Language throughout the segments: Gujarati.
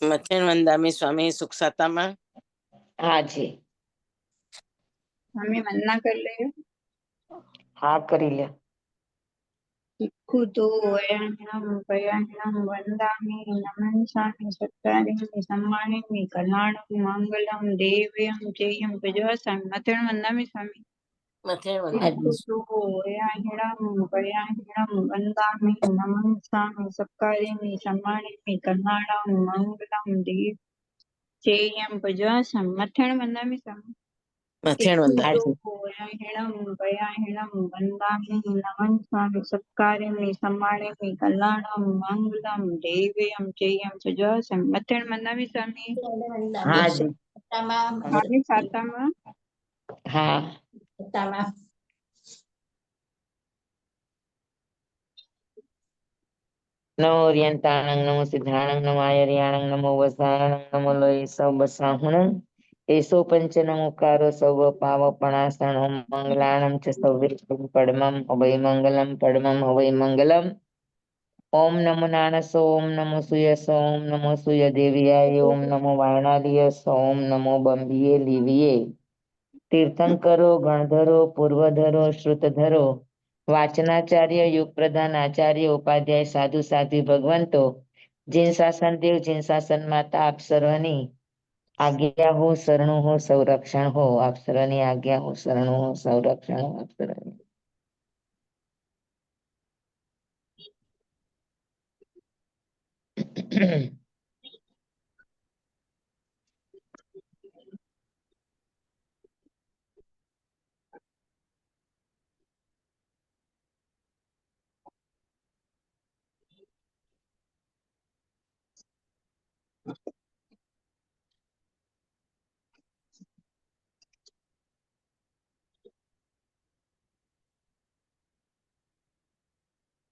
મથેન વંદામી સ્વામી સુખ સાતામાં. હા જી, સ્વામી વંદના કરી લઈએ. હા કરી લે. િક્ખુતો વયાહ્યમ પયાહ્યમ વંદામિ નમંસામિ સત્કારિમિ સમ્માનિમિ કલ્યાણમ મંગલમ દેવ્યમ જયમ ભજવાસામિ. મથેણ વંદામિ સ્વામી. મથેન વંદામી િક્ખુતો વયાહ્યમ પયાહ્યમ વંદામિ નમંસામિ સત્કારિમિ સમ્માનિમિ કલ્યાણમ મંગલમ દેવ્યમ ભજવાસામિ. મથેણ વંદામિ સ્વામી. મથેણ વંદામી િક્ખુતો વયાહ્યમ વંદામિ નમંસામિ સત્કારિમિ સમ્માનિમિ કલ્યાણમ મંગલમ દેવ્યમ જયમ ભજવાસામિ. મથેણ વંદામિ સ્વામી. હા જી, સ્વામી સાતામાં. હા. નમો ઓરિયંતાણંગ નમો સિદ્ધાણંગ નમો આયર્યાણંગ નમો વસાણંગ નમો લોય સૌ બસાહુણં એસો પંચ નમોકારો સૌ પાવપણાસણો મંગલાણં ચ સૌવે પડમં અભય મંગલમ પડમં અભય મંગલમ. ઓમ નમો નાનસો ઓમ નમો સુયસો ઓમ નમો સુય દેવિયાય ઓમ નમો વાયણાદિયસ ઓમ નમો બંબીએ લીવીએ. તીર્થંકરો ગણધરો પૂર્વધરો શ્રુતધરો વાચનાચાર્ય યુગ પ્રધાન આચાર્ય ઉપાધ્યાય સાધુ સાધ્વી ભગવંતો જીન શાસન દેવ જીન શાસન માતા આપ સર્વની આજ્ઞા હો શરણો હો સંરક્ષણ હો. આપ સર્વની આજ્ઞા હો શરણો હો સંરક્ષણ હો. આપ સર્વની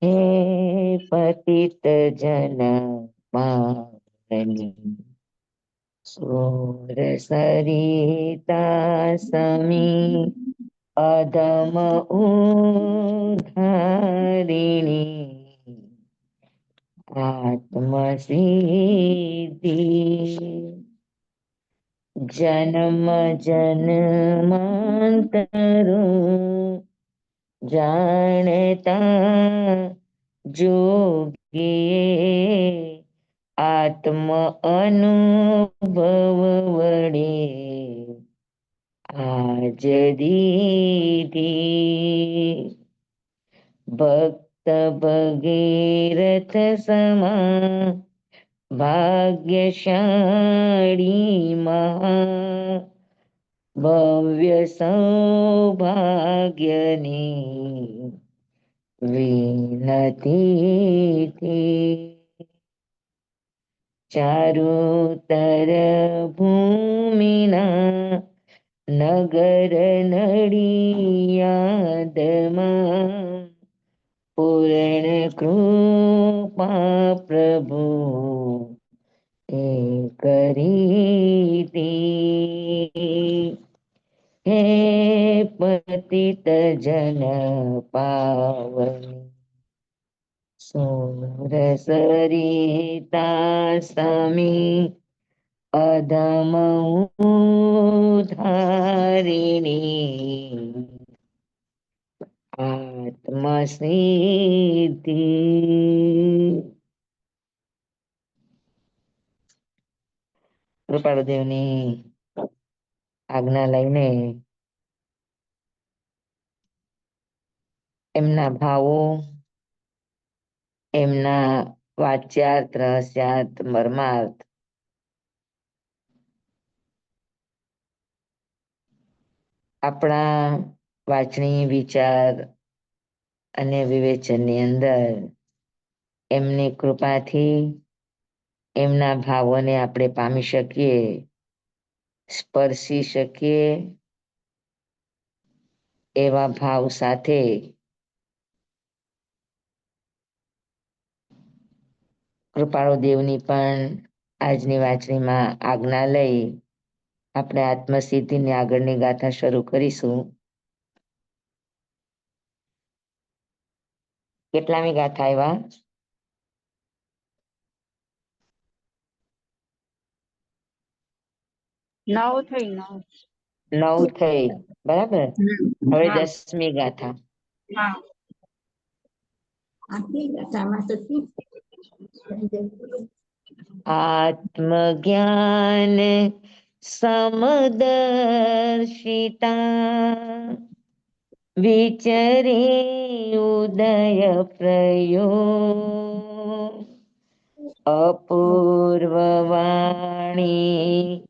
હે પતિત જન પાવની સોર સરિતા સમી અધમ ઉદ્ધારિણી આત્મ સિદ્ધિ જન્મ જન્માંતરો જાણતા જોગીએ આત્મ અનુભવ વડે આજ દીધી ભક્ત ભગીરથ સમા ભાગ્યશાળી મહા ભવ્ય સૌભાગ્યની વિનતી ચારુ તર ભૂમિના નગર નડિયાદમાં પૂર્ણ કૃપા પ્રભુ એ કરી. હે પતિત જન પાવની સોર સરિતા સમી અધમ ઉદ્ધારિણી આત્મ સિદ્ધિ. કૃપાળુદેવની આજ્ઞા લઈને એમના ભાવો એમના વાચ્યાર્થ રહસ્યાર્થ મર્માર્થ આપણા વાંચણી વિચાર અને વિવેચનની અંદર એમની કૃપાથી એમના ભાવોને આપણે પામી શકીએ, સ્પર્શી શકીએ એવા ભાવ સાથે કૃપાળુ દેવની પણ આજની વાંચણીમાં આજ્ઞા લઈ આપણે આત્મસિદ્ધિની આગળની ગાથા શરૂ કરીશું. કેટલામી ગાથા આવ્યા? 9 થઈ 9. 9 થઈ, બરાબર. હવે હા 10મી ગાથા. હા આત્મજ્ઞાન સમદર્શિતા વિચરે ઉદય પ્રયો અપૂર્વવાણી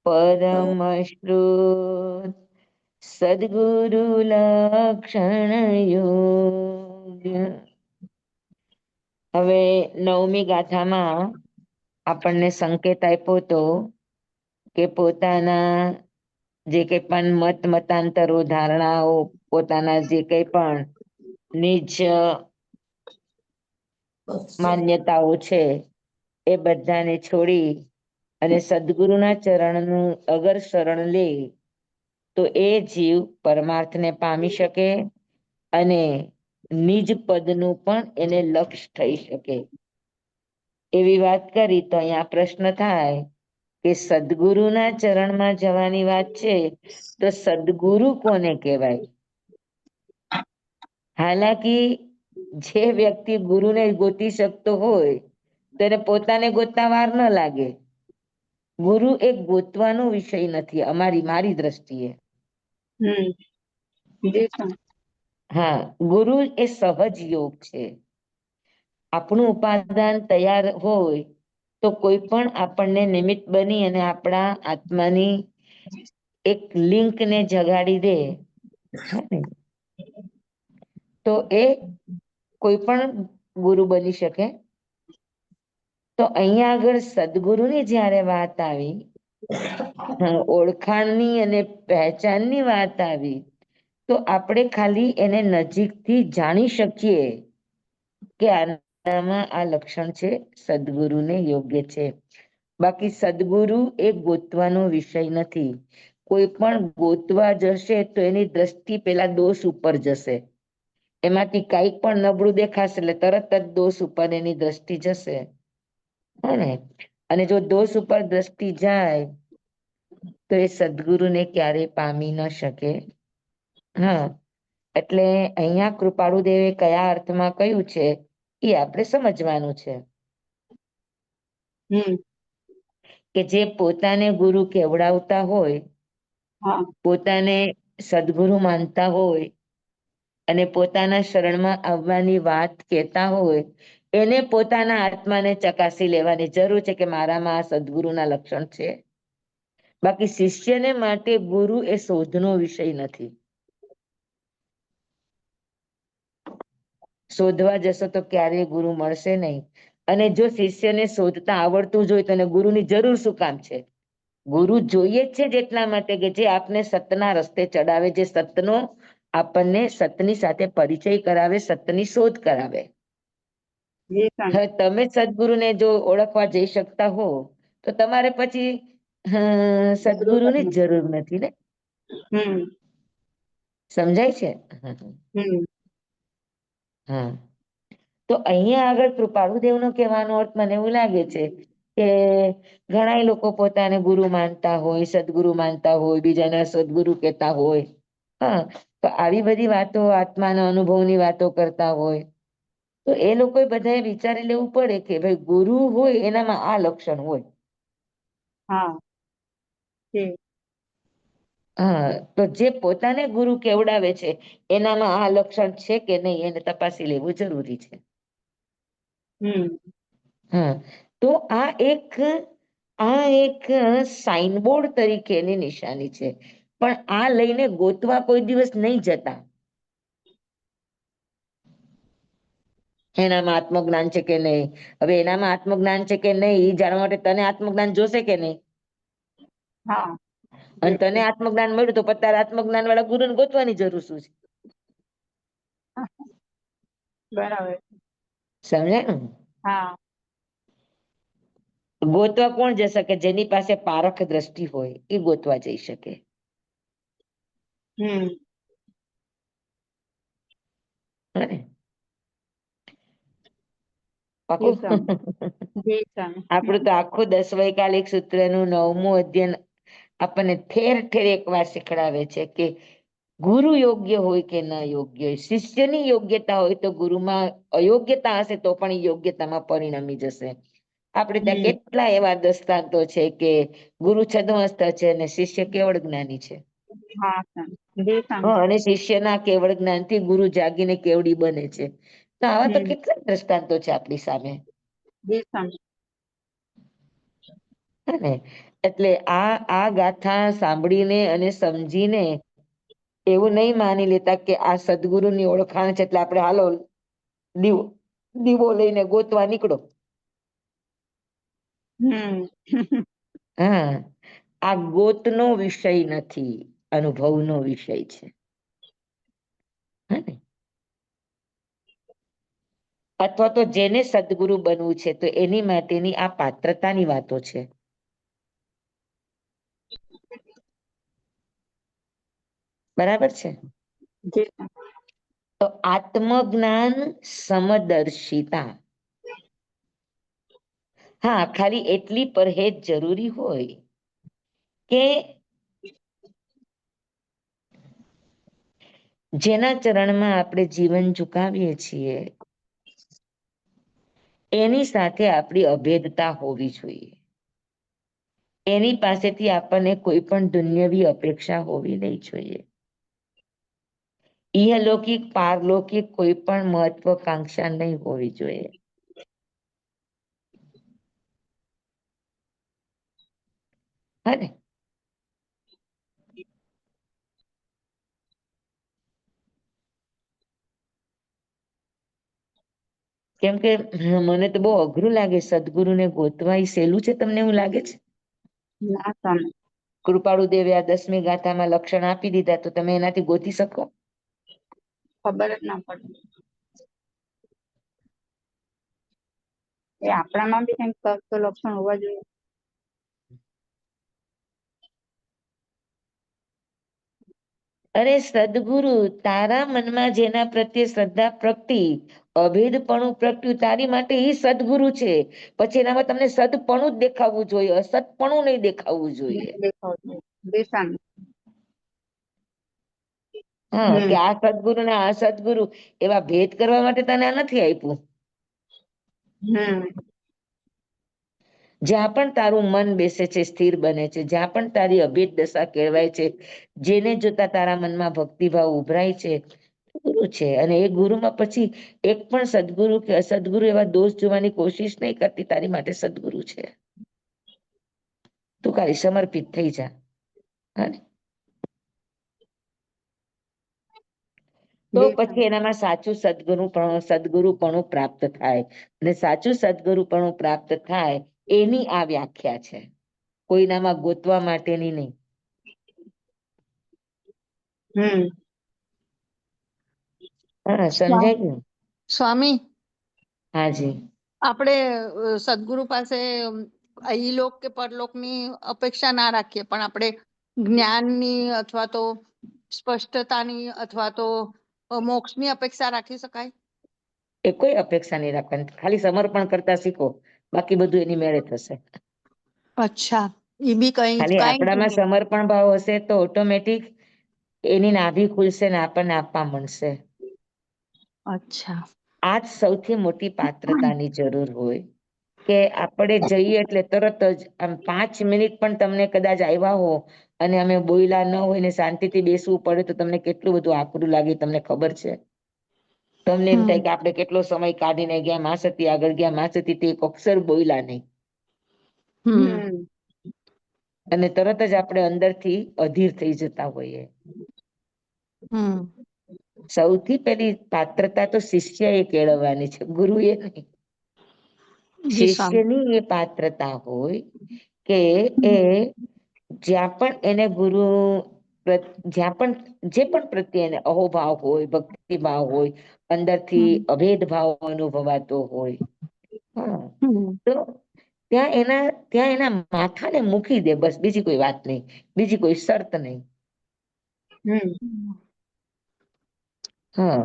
પરમશ્રુત સદગુરુ લક્ષણ યોગ. હવે 9મી ગાથામાં આપણને સંકેત આપ્યો તો કે પોતાના જે કઈ પણ મત મતાંતરો ધારણાઓ પોતાના જે કઈ પણ નિજ માન્યતાઓ છે એ બધાને છોડી અને સદગુરુના ચરણનું અગર શરણ લે તો એ જીવ પરમાર્થને પામી શકે અને નિજ પદનું પણ એને લક્ષ્ય થઈ શકે. એવી વાત કરી તો અહીંયા પ્રશ્ન થાય કે સદગુરુના ચરણમાં જવાની વાત છે તો સદગુરુ કોને કહેવાય? હાલાકી જે વ્યક્તિ ગુરુને ગોતી શકતો હોય તેને પોતાને ગોતતા વાર ન લાગે. ગુરુ એક ગોતવાનો વિષય નથી મારી દ્રષ્ટિએ. હા, ગુરુ એ સહજ યોગ છે. આપણું ઉપાદાન તૈયાર હોય તો કોઈ પણ આપણને નિમિત્ત બની અને આપણા આત્માની એક લિંકને જગાડી દે તો એ કોઈ પણ ગુરુ બની શકે. તો અહીંયા આગળ સદગુરુની જ્યારે વાત આવી, ઓળખાણની અને પહેચાનની વાત આવી તો આપણે ખાલી એને નજીકથી જાણી શકીએ કે આનામાં આ લક્ષણ છે, સદગુરુને યોગ્ય છે. બાકી સદગુરુ એ ગોતવાનો વિષય નથી. કોઈ પણ ગોતવા જશે તો એની દ્રષ્ટિ પેલા દોષ ઉપર જશે. એમાંથી કઈક પણ નબળું દેખાશે એટલે તરત જ દોષ ઉપર એની દ્રષ્ટિ જશે. ને અને જો દોષ ઉપર દ્રષ્ટિ જાય તો એ સદગુરુને ક્યારેય પામી ન શકે. હા, એટલે અહીંયા કૃપાળુ દેવે કયા અર્થમાં કહ્યું છે એ આપણે સમજવાનું છે. કે જે પોતાને ગુરુ કેવડાવતા હોય, પોતાને સદગુરુ માનતા હોય અને પોતાના શરણમાં આવવાની વાત કહેતા હોય એને પોતાના આત્માને ચકાસી લેવાની જરૂર છે કે મારામાં આ સદગુરુના લક્ષણ છે. બાકી શિષ્યને માટે ગુરુ એ શોધનો વિષય નથી. શોધવા જશો તો ક્યારેય ગુરુ મળશે નહીં. અને જો શિષ્યને શોધતા આવડતું જ હોય તો એને ગુરુની જરૂર શું કામ છે? ગુરુ જોઈએ જ છે જેટલા માટે કે જે આપને સતના રસ્તે ચડાવે, જે સતનો આપણને સતની સાથે પરિચય કરાવે, સતની શોધ કરાવે. હવે તમે સદગુરુને જો ઓળખવા જઈ શકતા હો તો તમારે પછી સદગુરુની જ જરૂર નથી ને. સમજાય છે? હા, તો અહીંયા આગળ કૃપાળુદેવનો કહેવાનો અર્થ મને એવું લાગે છે કે ઘણા લોકો પોતાને ગુરુ માનતા હોય, સદગુરુ માનતા હોય, બીજાના સદગુરુ કહેતા હોય. હા, તો આવી બધી વાતો આત્માના અનુભવની વાતો કરતા હોય તો એ લોકોએ બધાએ વિચારી લેવું પડે કે ભાઈ ગુરુ હોય એનામાં આ લક્ષણ હોય. હા, તો જે પોતાને ગુરુ કેવડાવે છે એનામાં આ લક્ષણ છે કે નહીં એને તપાસી લેવું જરૂરી છે. હા, તો આ એક સાઇનબોર્ડ તરીકેની નિશાની છે. પણ આ લઈને ગોતવા કોઈ દિવસ નહીં જતા. એનામાં આત્મજ્ઞાન છે કે નહીં, હવે એનામાં આત્મજ્ઞાન છે કે નહીં એ જાણવા માટે તને આત્મજ્ઞાન જોશે કે નહીં? અને તને આત્મજ્ઞાન મળ્યું તો પછી તારે આત્મજ્ઞાન વાળા ગુરુને ગોતવાની જરૂર શું છે? બરાબર. સમજાય ને? ગોતવા કોણ જશે કે જેની પાસે પારખ દ્રષ્ટિ હોય એ ગોતવા જઈ શકે. પાકું? આપણું તો આખું 10 વૈકાલિક સૂત્રનું 9મું અધ્યયન આપણને ઠેર ઠેર એક વાર શીખડાવે છે કે ગુરુ યોગ્ય હોય કે ન યોગ્ય હોય, શિષ્યની યોગ્યતા હોય તો ગુરુમાં અયોગ્યતા હશે તો પણ એ યોગ્યતામાં પરિણમી જશે. આપણે ત્યાં કેટલા એવા દ્રષ્ટાંતો છે કે ગુરુ છદ્મસ્ત છે અને શિષ્ય કેવળ જ્ઞાની છે. હા સ્વામી. જી સ્વામી. અને શિષ્યના કેવળ જ્ઞાનથી ગુરુ જાગીને કેવડી બને છે. તો આવા તો કેટલા દ્રષ્ટાંતો છે આપણી સામે. જી સ્વામી. હે ને? એટલે આ ગાથા સાંભળીને અને સમજીને એવું નહીં માની લેતા કે આ સદગુરુની ઓળખાણ છે એટલે આપણે હાલો દીવો દીવો લઈને ગોતવા નીકળો. હા, આ ગોતનો વિષય નથી, અનુભવનો વિષય છે. હે ને? અથવા તો જેને સદગુરુ બનવું છે તો એની માટેની આ પાત્રતાની વાતો છે. બરાબર છે? જી. તો આત્મજ્ઞાન સમદર્શિતા. હા, ખાલી એટલી પરહેજ જરૂરી હોય કે જેના ચરણમાં આપણે જીવન ચૂકાવીએ છીએ એની સાથે આપણી અભેદતા હોવી જોઈએ. એની પાસેથી આપણને કોઈ પણ દુન્યવી અપેક્ષા હોવી નહીં જોઈએ. ઇહલૌકિક પારલૌકિક કોઈ પણ મહત્વકાંક્ષા નહીં હોવી જોઈએ. હા ને? કેમ કે મને તો બહુ અઘરું લાગે સદગુરુને ગોતવા. એ સહેલું છે તમને એવું લાગે છે? ના સ્વામી. કૃપાળુ દેવે આ 10મી ગાથામાં લક્ષણ આપી દીધા તો તમે એનાથી ગોતી શકો? ખબર જ ના પડે. એ આપણામાં બી કંઈક તો લક્ષણ હોવા જોઈએ. અરે સદગુરુ તારા મનમાં જેના પ્રત્યે શ્રદ્ધા પ્રગટી, અભેદપણું પ્રગટ્યું, તારી માટે એ સદગુરુ છે. પછી એનામાં તમને સદપણું જ દેખાવું જોઈએ, અસતપણું નહીં દેખાવું જોઈએ. હા, કે આ સદગુરુ ને આ સદગુરુ એવા ભેદ કરવા માટે તને આ નથી આપ્યું. જ્યાં પણ તારું મન બેસે છે, સ્થિર બને છે, જ્યાં પણ તારી અભેદ દશા કહેવાય છે, જેને જોતા તારા મનમાં ભક્તિભાવ ઉભરાય છે, ગુરુ છે. અને એ ગુરુમાં પછી એક પણ સદગુરુ કે અસદગુરુ એવા દોષ જોવાની કોશિશ નહીં કરતી. તારી માટે સદગુરુ છે. તું ખાલી સમર્પિત થઈ જા. હા ને? તો પછી એનામાં સાચું સદગુરુપણું પ્રાપ્ત થાય. અને સાચું સદગુરુપણું પ્રાપ્ત થાય એની આ વ્યાખ્યા છે, કોઈનામાં ગોતવા માટેની નહીં. હા, સમજાય ગયું? સ્વામી, હાજી. આપણે સદગુરુ પાસે ઈલોક કે પરલોકની અપેક્ષા ના રાખીએ, પણ આપણે જ્ઞાનની અથવા તો સ્પષ્ટતાની અથવા તો મોક્ષની અપેક્ષા રાખી શકાય? એ કોઈ અપેક્ષા નહીં રાખવાની, ખાલી સમર્પણ કરતા શીખો, બાકી બધું એની મેળે થશે. અચ્છા, એ બી ખાલી કઈ આપણામાં સમર્પણ ભાવ હશે તો ઓટોમેટિક એની નાભી ખુલશે ને આપણને આપવા મળશે. અચ્છા. આ જ સૌથી મોટી પાત્રતાની જરૂર હોય કે આપણે જઈએ એટલે તરત જ આમ 5 મિનિટ પણ તમને કદાચ આવ્યા હો અને અમે બોયલા ન હોય ને શાંતિથી બેસવું પડે તો તમને કેટલું બધું આકરું લાગે તમને ખબર છે? તમને એમ થાય કે આપણે કેટલો સમય કાઢીને ગયા, માસતી આગળ ગયા, માસતી તે એક અક્ષર બોયલા નહીં. અને તરત જ આપણે અંદરથી અધીર થઈ જતા હોઈએ. સૌથી પહેલી પાત્રતા તો શિષ્ય એ કેળવવાની છે, ગુરુ એ નહીં. શિષ્યની એ પાત્રતા હોય કે એ જ્યાં પણ એને ગુરુ જ્યાં પણ જે પણ પ્રત્યે એને અહોભાવ હોય, ભક્તિભાવ હોય, અંદરથી અભેદભાવ અનુભવાતો હોય, હા, તો ત્યાં એના માથાને મૂકી દે, બસ. બીજી કોઈ વાત નહીં, બીજી કોઈ શરત નહીં. હા,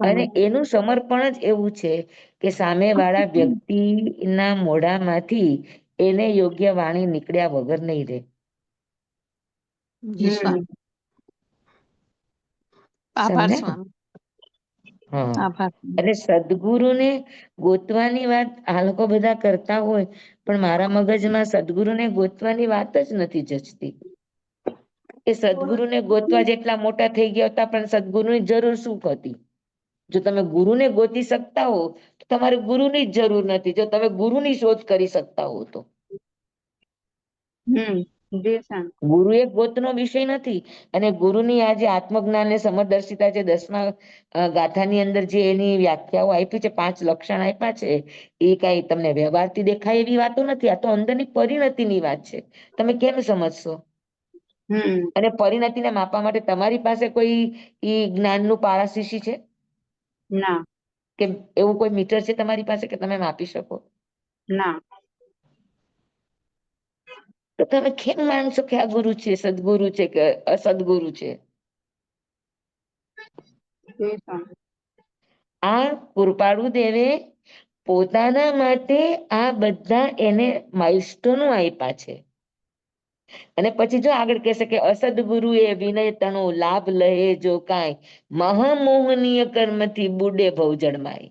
અને એનું સમર્પણ જ એવું છે કે સામેવાળા વ્યક્તિના મોઢામાંથી એને યોગ્ય વાણી નીકળ્યા વગર નહીં રહે. જી સ્વામી. આભાર સમજ્યા? સ્વામી. હા. આભાર. એટલે સદગુરુને ગોતવાની વાત આ લોકો બધા કરતા હોય, પણ મારા મગજમાં સદગુરુને ગોતવાની વાત જ નથી જચતી. એ સદગુરુને ગોતવા જેટલા મોટા થઈ ગયા હતા, પણ સદગુરુની જરૂર શું હતી? જો તમે ગુરુને ગોતી શકતા હો તો તમારે ગુરુની જ જરૂર નથી, જો તમે ગુરુની શોધ કરી શકતા હો તો. જી સ્વામી. ગુરુ એક ગોતનો વિષય નથી. અને ગુરુની આ જે આત્મજ્ઞાન ને સમદર્શિતા જે 10મા ગાથાની અંદર જે એની વ્યાખ્યાઓ આપી છે, 5 લક્ષણ આપ્યા છે, એ કઈ તમને વ્યવહારથી દેખાય એવી વાતો નથી. આ તો અંદરની પરિણતિની વાત છે. તમે કેમ સમજશો? અને પરિણતિને માપવા માટે તમારી પાસે કોઈ ઈ જ્ઞાનનું પારાશીશી છે ના. કે એવું કોઈ મીટર છે તમારી પાસે કે તમે માપી શકો? ના. તો તમે કેમ માનશો કે આ ગુરુ છે, સદગુરુ છે કે અસદગુરુ છે? જી સ્વામી. આ કૃપાળુ દેવે પોતાના માટે આ બધા એને માઇલસ્ટોનો આપ્યા છે. અને પછી જો આગળ કહેશે કે અસદગુરુ એ વિનય તણો લાભ લહે જો કાંઈ મહામોહનીય કર્મથી બુડે ભવજળમાય.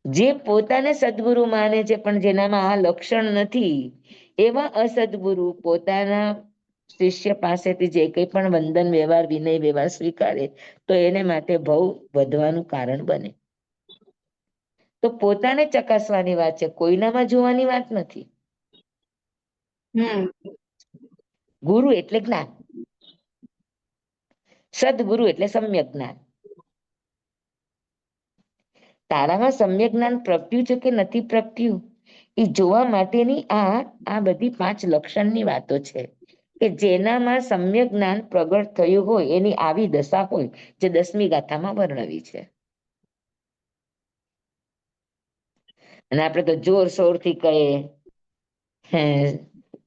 જે પોતાને સદગુરુ માને છે પણ જેનામાં આ લક્ષણ નથી, એવા અસદગુરુ પોતાના શિષ્ય પાસેથી જે કંઈ પણ વંદન વ્યવહાર વિનય વ્યવહાર સ્વીકારે તો એને માટે ભવ વધવાનું કારણ બને. તો પોતાને ચકાસવાની વાત છે, કોઈનામાં જોવાની વાત નથી. ગુરુ એટલે જ્ઞાન, સદગુરુ એટલે સમ્યક જ્ઞાન. તારામાં સમ્યક જ્ઞાન પ્રગટ્યું છે કે નથી પ્રગટ્યું એ જોવા માટેની આ બધી 5 લક્ષણની વાતો છે કે જેનામાં સમ્યક જ્ઞાન પ્રગટ થયું હોય એની આવી દશા હોય, જે 10મી ગાથામાં વર્ણવી છે. અને આપણે તો જોર શોરથી કહીએ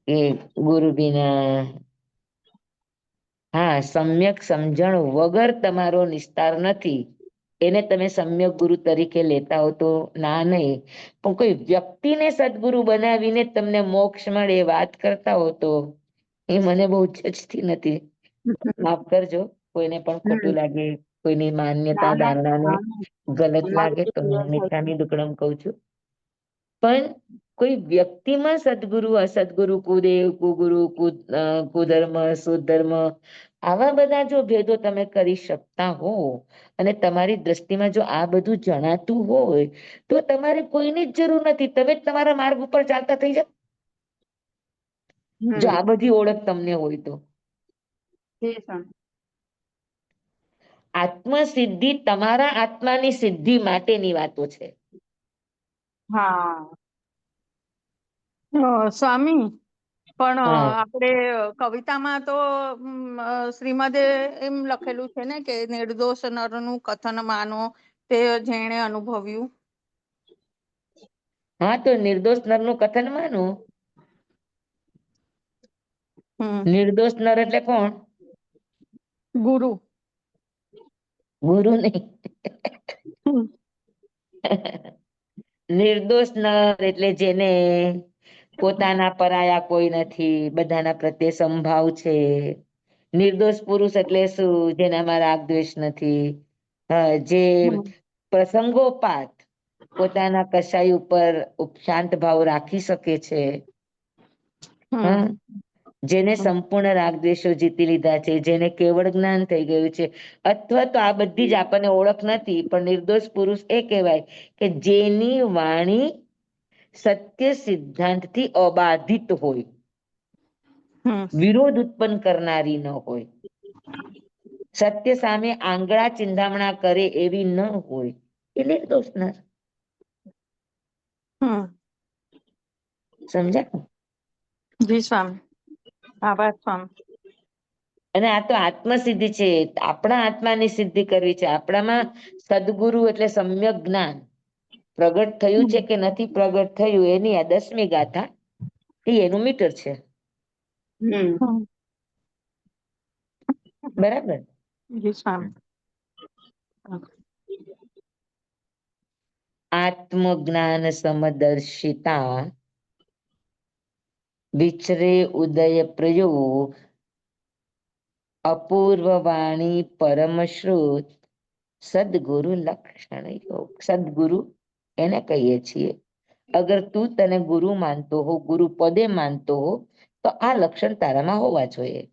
કે ગુરુ બિના, હા, સમ્યક સમજણ વગર તમારો નિસ્તાર નથી. એને તમે સમ્યક ગુરુ તરીકે લેતા હો તો ના નહીં, પણ કોઈ વ્યક્તિને સદગુરુ બનાવીને તમને મોક્ષ મળે એ વાત કરતા હો તો એ મને બહુ જચતી નથી. માફ કરજો, કોઈને પણ ખોટું લાગે, કોઈની માન્યતા ના ના ધારણાને ગલત લાગે તો હું મીઠાની દુકડમ કઉ છું. પણ કોઈ વ્યક્તિમાં સદગુરુ અસદગુરુ કુદેવ કુગુરુ કુધર્મ સુધર્મ આવા બધા જો ભેદો તમે કરી શકતા હો અને તમારી દ્રષ્ટિમાં જો આ બધું જણાતું હોય તો તમારે કોઈની જ જરૂર નથી. તમે જ તમારા માર્ગ ઉપર ચાલતા થઈ જાઓ. જો આ બધી ઓળખ તમને હોય તો આત્મસિદ્ધિ તમારા આત્માની સિદ્ધિ માટેની વાતો છે. સ્વામી, પણ હા આપણે કવિતામાં તો શ્રીમદે એમ લખેલું છે ને કે નિર્દોષ નરનું કથન માનો તે જેણે અનુભવ્યું. હા, તો નિર્દોષ નરનું કથન માનું. નિર્દોષ નર એટલે કોણ? ગુરુ. ગુરુ નહીં. નિર્દોષ નર એટલે જેને પોતાના પરાયા કોઈ નથી, બધાના પ્રત્યે સમભાવ છે. નિર્દોષ પુરુષ એટલે શું? જેનામાં રાગ દ્વેષ નથી. જે પ્રસંગોપાત પોતાના કસાઈ ઉપર શાંત ભાવ રાખી શકે છે. હા, જેને સંપૂર્ણ રાગદ્વેષો જીતી લીધા છે, જેને કેવળ જ્ઞાન થઈ ગયું છે, અથવા તો આ બધી જ આપણને ઓળખ નથી, પણ નિર્દોષ પુરુષ એ કહેવાય કે જેની વાણી સત્ય સિદ્ધાંતથી અબાધિત હોય, વિરોધ ઉત્પન્ન કરનારી ન હોય, સત્ય સામે આંગળા ચિંધામણા કરે એવી ન હોય, એ નિર્દોષ નર. સમજ્યા? જી સ્વામી, આભાર સ્વામી. અને આ તો આત્મસિદ્ધિ છે. આપણા આત્માની સિદ્ધિ કરવી છે. આપણામાં સદગુરુ એટલે સમ્યક જ્ઞાન પ્રગટ થયું છે કે નથી પ્રગટ થયું એની આ 10મી ગાથા એ એનું મીટર છે. બરાબર. જી સ્વામી. આત્મજ્ઞાન સમદર્શિતા વિચરે ઉદય પ્રયોગ અપૂર્વ વાણી પરમ શ્રુત સદગુરુ લક્ષણ યોગ. સદગુરુ એને કહીએ છીએ. અગર તું તને ગુરુ માનતો હો, ગુરુ પદે માનતો હો, તો આ લક્ષણ તારામાં હોવા જોઈએ.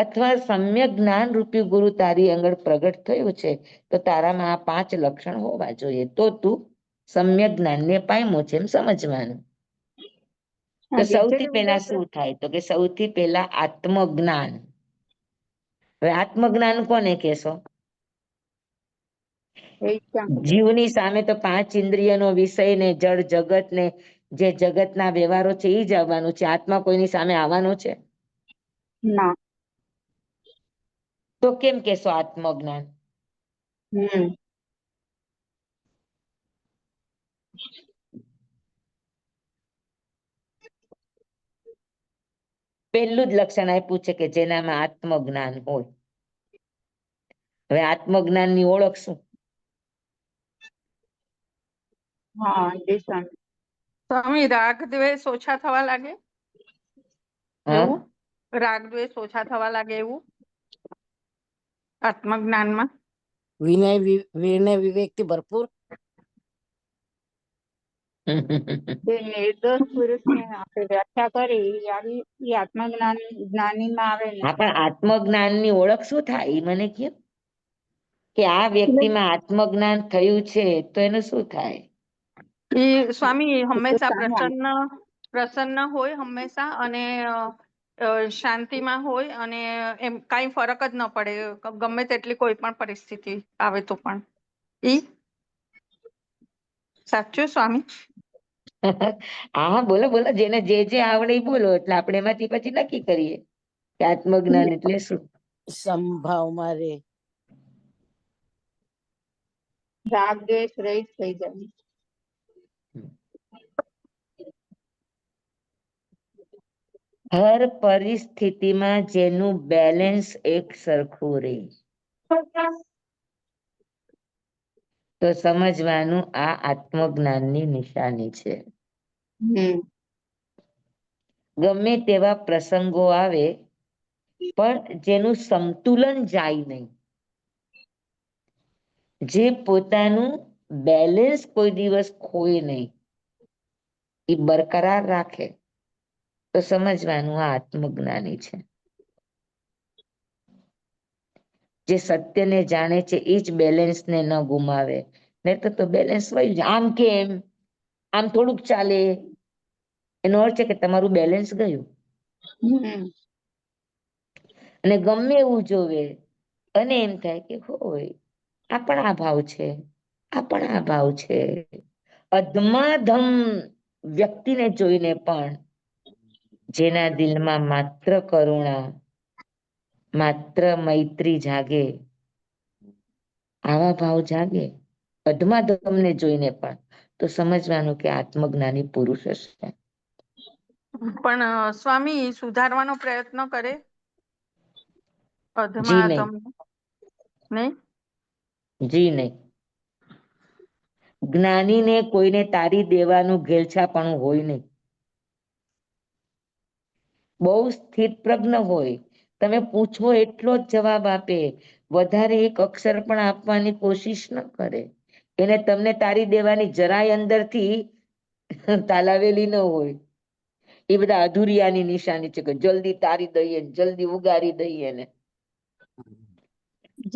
અથવા સમ્યક જ્ઞાન રૂપી ગુરુ તારી આગળ પ્રગટ થયું છે, તો તારામાં આ 5 લક્ષણ હોવા જોઈએ. તો તું સમ્યક જ્ઞાનને પામ્યો છે એમ સમજવાનું. તો સૌથી પહેલા શું થાય? તો કે સૌથી પહેલા આત્મજ્ઞાન. હવે આત્મજ્ઞાન કોને કહેશો? જીવની સામે તો 5 ઇન્દ્રિયનો વિષય ને જળ જગત ને જે જગતના વ્યવહારો છે એ જ આવવાનું છે. આત્મા કોઈની સામે આવવાનો છે? ના. તો કેમ કેશો આત્મજ્ઞાન? પહેલું જ લક્ષણ આપ્યું છે કે જેનામાં આત્મજ્ઞાન હોય. હવે આત્મજ્ઞાન ની ઓળખ શું? હા, દિશા. સ્વામી, રાગ દ્વેષ ઓછા થવા લાગે હા? એવું? રાગ દ્વેષ ઓછા થવા લાગે એવું આત્મજ્ઞાનમાં? વિનય વિવેક થી ભરપૂર. જે નિર્દોષ પુરુષને આપણે વ્યાખ્યા કરી એ આવી એ આત્મજ્ઞાન જ્ઞાનીમાં આવે ને. હા, પણ આત્મજ્ઞાન ની ઓળખ શું થાય ઈ મને કહો. કે આ વ્યક્તિમાં આત્મજ્ઞાન થયું છે તો એનું શું થાય? એ સ્વામી હંમેશા સામે પ્રસન્ન હોય હંમેશા, અને શાંતિમાં હોય, અને એમ કાંઈ ફરક જ ન પડે ગમે તેટલી કોઈ પણ પરિસ્થિતિ આવે તો પણ. ઈ સાચું સ્વામી? હા, બોલો બોલો, જેને જે જે આવડે ઈ બોલો, એટલે આપણે એમાંથી પછી નક્કી કરીએ કે આત્મજ્ઞાન એટલે શું. સંભાવમાં રે. રાગ દ્વેષ રહિત થઈ જાય. હર પરિસ્થિતિમાં જેનું બેલેન્સ એક સરખું રહે, તો સમજવાનું આ આત્મજ્ઞાનની નિશાની છે. ગમે તેવા પ્રસંગો આવે પણ જેનું સંતુલન જાય નહીં, જે પોતાનું બેલેન્સ કોઈ દિવસ ખોય નહીં, એ બરકરાર રાખે, તો સમજવાનું આ આત્મજ્ઞાની છે. જે સત્યને જાણે છે એ જ બેલેન્સને ન ગુમાવે, નહીં તો બેલેન્સ વહી જાય. આમ કેમ, આમ થોડુંક ચાલે, એનો અર્થ છે કે તમારું બેલેન્સ ગયું. અને ગમે એવું જોવે અને એમ થાય કે હોય આ પણ આ ભાવ છે, આ પણ આ ભાવ છે. અધમાધમ વ્યક્તિને જોઈને પણ જેના દિલમાં માત્ર કરુણા, માત્ર મૈત્રી જાગે, આવા ભાવ જાગે અધમાધમને જોઈને પણ, તો સમજવાનું કે આત્મજ્ઞાની પુરુષ હશે. પણ સ્વામી સુધારવાનો પ્રયત્ન કરે જી નહીં, અધમાધમ? નહીં? જી નહીં. જ્ઞાનીને કોઈને તારી દેવાનું ઘેલછાપણું હોય નહીં. બહુ સ્થિત પ્રજ્ઞ હોય, તમે પૂછો એટલો જ જવાબ આપે, વધારે એક અક્ષર પણ આપવાની કોશિશ ન કરે. એને તમને તારી દેવાની જરાય અંદરથી તાલાવેલી ન હોય. એ બધા અધુરિયાની નિશાની છે કે જલ્દી તારી દઈએ, જલ્દી ઉગારી દઈએ ને.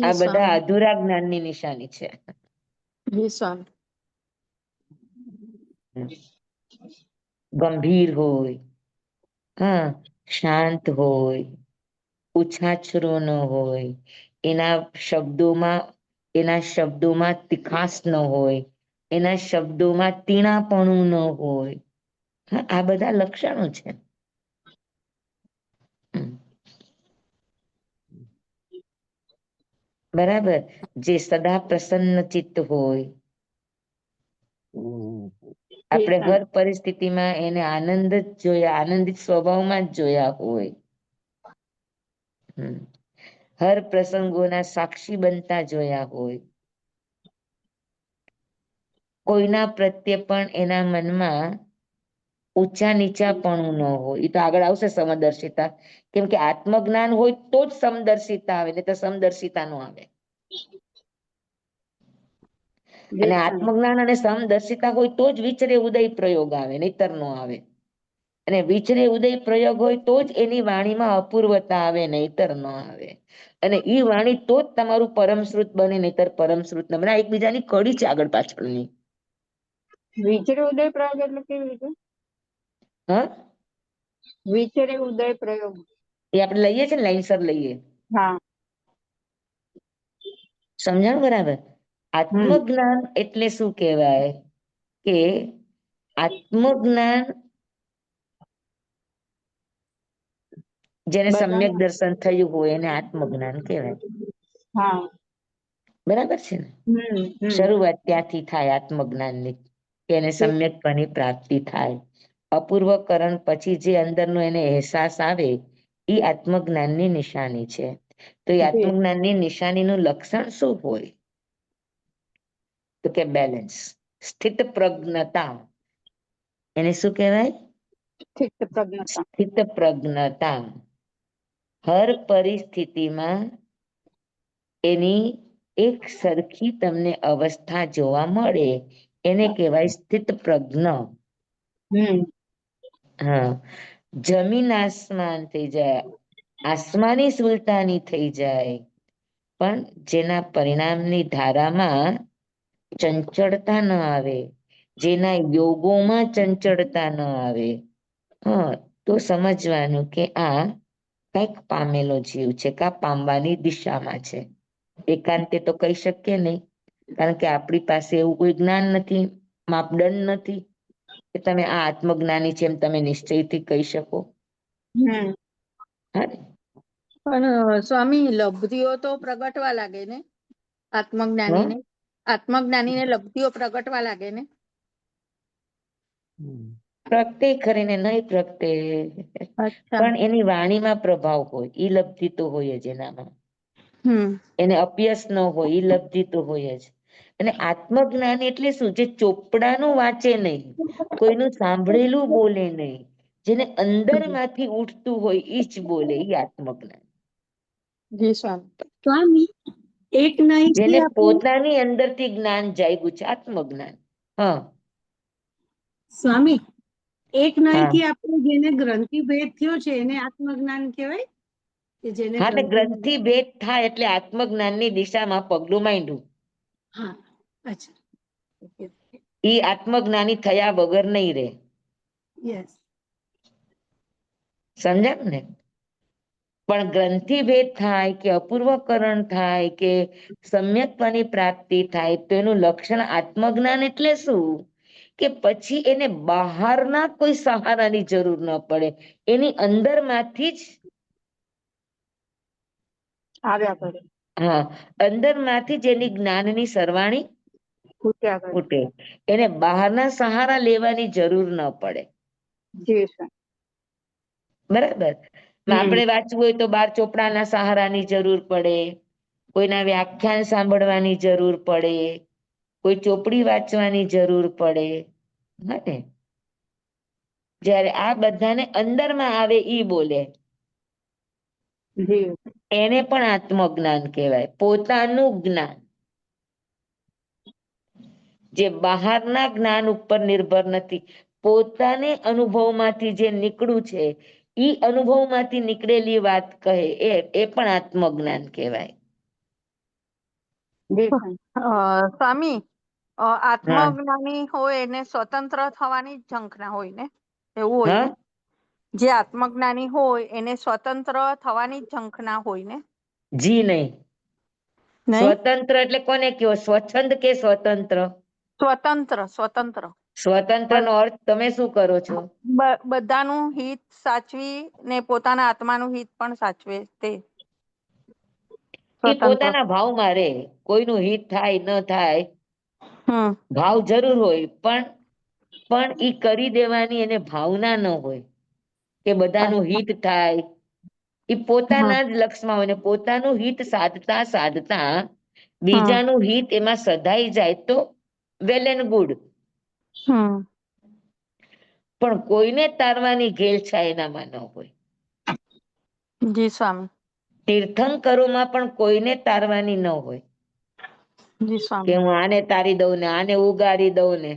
આ બધા અધૂરા જ્ઞાનની નિશાની છે. ગંભીર હોય, હા, શાંત હોય, ઉછાછરો ન હોય, એના શબ્દોમાં તીખાસ ન હોય, એના શબ્દોમાં તીણાપણું ન હોય. હા, આ બધા લક્ષણો છે. બરાબર. જે સદા પ્રસન્ન ચિત્ત હોય, આપણે હર પરિસ્થિતિમાં એને આનંદ જ જોયા, આનંદિત સ્વભાવમાં જ જોયા હોય. હર પ્રસંગોના સાક્ષી બનતા જોયા હોય. કોઈના પ્રત્યે પણ એના મનમાં ઊંચા નીચાપણું ન હોય. એ તો આગળ આવશે સમદર્શિતા, કેમ કે આત્મજ્ઞાન હોય તો જ સમદર્શિતા આવે, નહીં તો સમદર્શિતા નો આવે. જી અને સ્વામી. આત્મજ્ઞાન અને સમદર્શિતા હોય તો જ વિચરે ઉદય પ્રયોગ આવે, નહીતર નો આવે. અને વિચરે ઉદય પ્રયોગ હોય તો જ એની વાણીમાં અપૂર્વતા આવે, નહીતર ન આવે. અને ઈ વાણી તો જ તમારું પરમશ્રુત બને, નહીતર પરમશ્રુત ન બને. આ એકબીજાની કડી છે આગળ પાછળની. વિચરે ઉદય પ્રયોગ એટલે કેવી રીતે? હા, વિચરે ઉદય પ્રયોગ. એ આપણે લઈએ છીએ ને, લાઈનસર લઈએ. હા. સમજાણ બરાબર? આત્મજ્ઞાન એટલે શું કહેવાય? કે આત્મજ્ઞાન જેને સમ્યક બધામાં. દર્શન થયું હોય એને આત્મજ્ઞાન કહેવાય. હા. બરાબર છે ને? હમ. શરૂઆત ત્યાંથી થાય આત્મજ્ઞાનની, કે એને સમ્યકપણની પ્રાપ્તિ થાય. અપૂર્વકરણ પછી જે અંદરનો એને અહેસાસ આવે એ આત્મજ્ઞાનની નિશાની છે. તો એ જી. આત્મજ્ઞાનની નિશાનીનું લક્ષણ શું હોય? તો કે બેલેન્સ, સ્થિત પ્રજ્ઞતા. એને શું કહેવાય? સ્થિત પ્રજ્ઞતા. સ્થિત પ્રજ્ઞતા. હર પરિસ્થિતિમાં એની એક સરખી તમને અવસ્થા જોવા મળે, એને કહેવાય સ્થિત પ્રજ્ઞ. હમ. હા, જમીન આસમાન થઈ જાય, આસમાની સુલતાની થઈ જાય, પણ જેના પરિણામની ધારામાં ચંચળતા ન આવે, જેના યોગોમાં ચંચળતા ન આવે, હા, તો સમજવાનું કે આ કંઈક પામેલો જીવ છે, કા પામવાની દિશામાં છે. એકાંતે તો કહી શકીએ નહીં, કારણ કે આપણી પાસે એવું કોઈ જ્ઞાન નથી, માપદંડ નથી કે તમે આ આત્મજ્ઞાની છે એમ તમે નિશ્ચયથી કહી શકો. હમ. હા ને? પણ સ્વામી, લબ્ધિઓ તો પ્રગટવા લાગે ને આત્મજ્ઞાનીને? આત્મજ્ઞાનીને લબ્ધિઓ પ્રગટવા લાગે ને? પ્રગટે ખરીને નહીં પ્રગટે, અચ્છા. પણ એની વાણીમાં પ્રભાવ હોય, ઈ લબ્ધિ તો હોય જ એનામાં. હમ. એને અપયશ ન હોય, ઈ લબ્ધિ તો હોય જ. અને આત્મજ્ઞાન એટલે શું? જે ચોપડાનું વાંચે નહીં, કોઈનું સાંભળેલું બોલે નહીં, જેને અંદરમાંથી ઉઠતું હોય ઈ જ બોલે, ઈ આત્મજ્ઞાન. જી સ્વામી. સ્વામી, એક નહીં જેને થી આપણે પોતાની અંદરથી જ્ઞાન જાગ્યું છે, આત્મજ્ઞાન. હા સ્વામી, એક નહીં હા થી આપણે જેને ગ્રંથિ ભેદ થયો છે એને આત્મજ્ઞાન કહેવાય? કે જેને હા, એટલે ગ્રંથિ ગ્રંથિ ભેદ થાય એટલે આત્મજ્ઞાનની દિશામાં પગલું માંડ્યું. હા, અચ્છા. ઓકે. ઈ આત્મજ્ઞાની થયા વગર નહીં રહે. યસ. સમજાયું ને? પણ ગ્રંથિ ભેદ થાય કે અપૂર્વકરણ થાય કે સમ્યકપણની પ્રાપ્તિ થાય તો એનું લક્ષણ આત્મજ્ઞાન એટલે શું? કે પછી એને બહારના કોઈ સહારાની જરૂર ન પડે, એની અંદરમાંથી જ, આવ્યા કરે. હા, અંદરમાંથી જ એની જ્ઞાનની સરવાણી ફૂટ્યા કરે. ફૂટે. એને બહારના સહારા લેવાની જરૂર ન પડે. જી સ્વામી. બરાબર? આપણે વાંચવું હોય તો 12 ચોપડાના સહારાની જરૂર પડે, કોઈના વ્યાખ્યાન સાંભળવાની જરૂર પડે, કોઈ ચોપડી વાંચવાની જરૂર પડે. હા ને? જ્યારે આ બધાને અંદરમાં આવે ઈ બોલે, જી. એને પણ આત્મજ્ઞાન કહેવાય. પોતાનું જ્ઞાન જે બહારના જ્ઞાન ઉપર નિર્ભર નથી, પોતાને અનુભવમાંથી જે નીકળ્યું છે ઈ અનુભવમાંથી નીકળેલી વાત કહે, એ પણ આત્મજ્ઞાન કહેવાય. જી સ્વામી. સ્વામી, હા આત્મજ્ઞાની હોય એને સ્વતંત્ર થવાની જ ઝંખના હોય ને? એવું હોય હા ને? જે આત્મજ્ઞાની હોય એને સ્વતંત્ર થવાની જ ઝંખના હોય ને? જી નહીં. નહીં? સ્વતંત્ર એટલે કોને કયો? સ્વચ્છંદ કે સ્વતંત્ર? સ્વતંત્ર. સ્વતંત્ર. સ્વતંત્ર નો અર્થ તમે શું કરો છો? બધાનું હિત સાચવી ને પોતાના આત્માનું હિત પણ સાચવે તે એ સ્વતંત્ર. પોતાના ભાવમાં રહે, કોઈનું હિત થાય ન થાય હમ. ભાવ જરૂર હોય, પણ ઈ કરી દેવાની એને ભાવના ન હોય કે બધાનું હિત થાય. એ પોતાના જ લક્ષમાં હોય ને પોતાનું હિત સાધતા સાધતા બીજાનું હિત એમાં સધાઈ જાય તો વેલ એન્ડ ગુડ. હમ. પણ કોઈને તારવાની ઘેલછા એનામાં ન હોય. જી સ્વામી. તીર્થંકરોમાં પણ કોઈને તારવાની ન હોય જી કે સ્વામી. હું આને તારી દઉં ને આને ઉગાડી દઉં ને.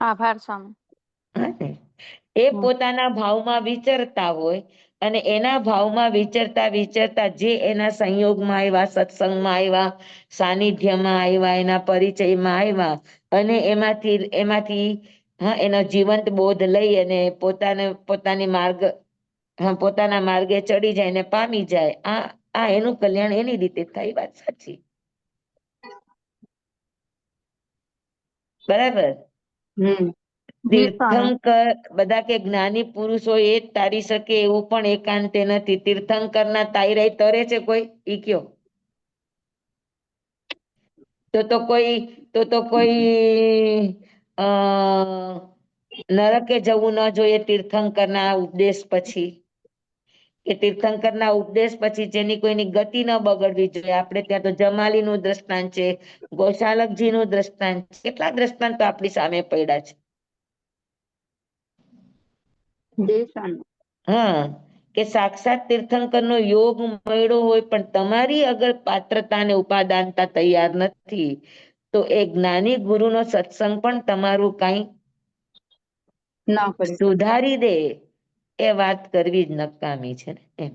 આભાર સ્વામી. હા ને? એ પોતાના ભાવમાં વિચરતા હોય અને એના ભાવમાં વિચરતા વિચરતા જે એના સંયોગમાં આવ્યા, સત્સંગમાં આવ્યા, સાનિધ્યમાં આવ્યા, એના પરિચયમાં આવ્યા અને એમાંથી હા એનો જીવંત બોધ લઈ અને પોતાના માર્ગે ચડી જાય ને પામી જાય. આ એનું કલ્યાણ એની રીતે થાય. વાત સાચી, બરાબર. જી સ્વામી. તીર્થંકર બધા કે જ્ઞાની પુરુષો એ જ તારી શકે એવું પણ એકાંતે નથી. તીર્થંકર ના તાયરાય તરે છે કોઈ? ઈ કયો. તો કોઈ નરકે જવું ન જોઈએ તીર્થંકર ના ઉપદેશ પછી, કે તીર્થંકર ના ઉપદેશ પછી જેની કોઈની ગતિ ન બગડવી જોઈએ. આપણે ત્યાં તો જમાલી નું દ્રષ્ટાંત છે, ગોશાલકજી નું દ્રષ્ટાંત છે, કેટલા દ્રષ્ટાંતો આપણી સામે પડ્યા છે. જય સ્વામી. હા, કે સાક્ષાત તીર્થંકર નો યોગ મળ્યો હોય પણ તમારી અગર પાત્રતા ને ઉપાદાનતા તૈયાર નથી તો એ જ્ઞાની ગુરુ નો સત્સંગ પણ તમારું કઈ ના કરી શકે. સુધારી દે એ વાત કરવી જ નકામી છે ને એમ.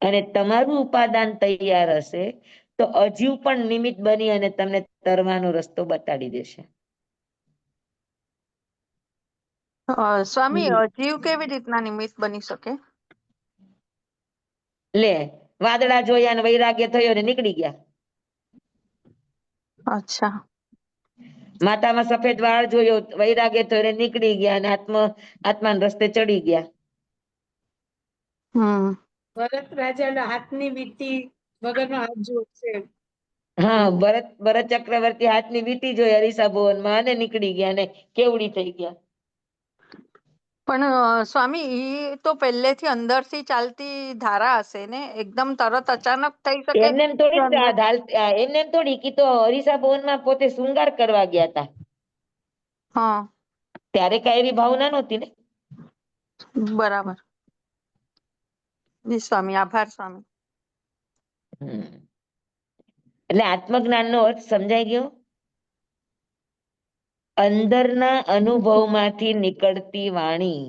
અને તમારું ઉપાદાન તૈયાર હશે તો અજીવ પણ નિમિત્ત બની અને તમને તરવાનો રસ્તો બતાડી દેશે. સ્વામી, અજીવ કેવી રીતના નિમિત્ત બની શકે? લે, વાદળા જોયા ને વૈરાગ્ય થયો ને નીકળી ગયા. અચ્છા. માતામાં સફેદ વાળ જોયો, વૈરાગ્ય થયો ને નીકળી ગયા અને આત્માના રસ્તે ચડી ગયા. ભરત રાજાના હાથની વીંટી વગરનો હાથ જોડશે. હા, ભરત ચક્રવર્તી હાથની વીંટી જોઈ અરીસા ભુવનમાં અને નીકળી ગયા ને કેવડી થઈ ગયા. પણ સ્વામી, ઈ તો પહેલેથી અંદરથી ચાલતી ધારા હશે ને? એકદમ તરત અચાનક થઈ શકે એમને એમ કે અંદર? એમને એમ થોડી કી તો અરીસા ભુવનમાં પોતે શૃંગાર કરવા ગયા હતા. હા, ત્યારે કઈ એવી ભાવના નહોતી ને. બરાબર. જી સ્વામી, આભાર સ્વામી. એટલે આત્મજ્ઞાન નો અર્થ સમજાઈ ગયો? અંદરના અનુભવમાંથી નીકળતી વાણી,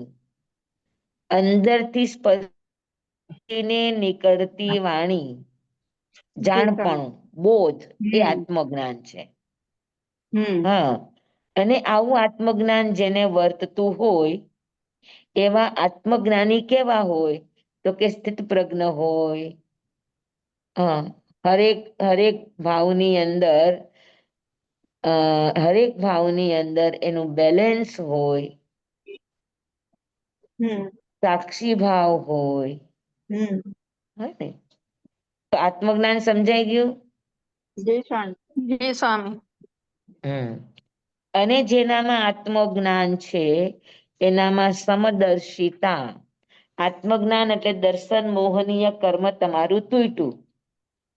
અંદરથી સ્પર્શીને નીકળતી વાણી, જય સ્વામી. જાણપણું, બોધ એ આત્મજ્ઞાન છે. હા, અને આવું આત્મજ્ઞાન જેને વર્તતું હોય એવા આત્મજ્ઞાની કેવા હોય તો કે સ્થિત પ્રજ્ઞ હોય. હા, હરેક ભાવની અંદર હરેક ભાવની અંદર એનું બેલેન્સ હોય, સાક્ષી ભાવ હોય. ને તો આત્મજ્ઞાન સમજાઈ ગયું? જય સ્વામી. જી સ્વામી. અને જેનામાં આત્મજ્ઞાન છે એનામાં સમદર્શિતા. આત્મજ્ઞાન એટલે દર્શન મોહનીય કર્મ તમારું તૂટ્યું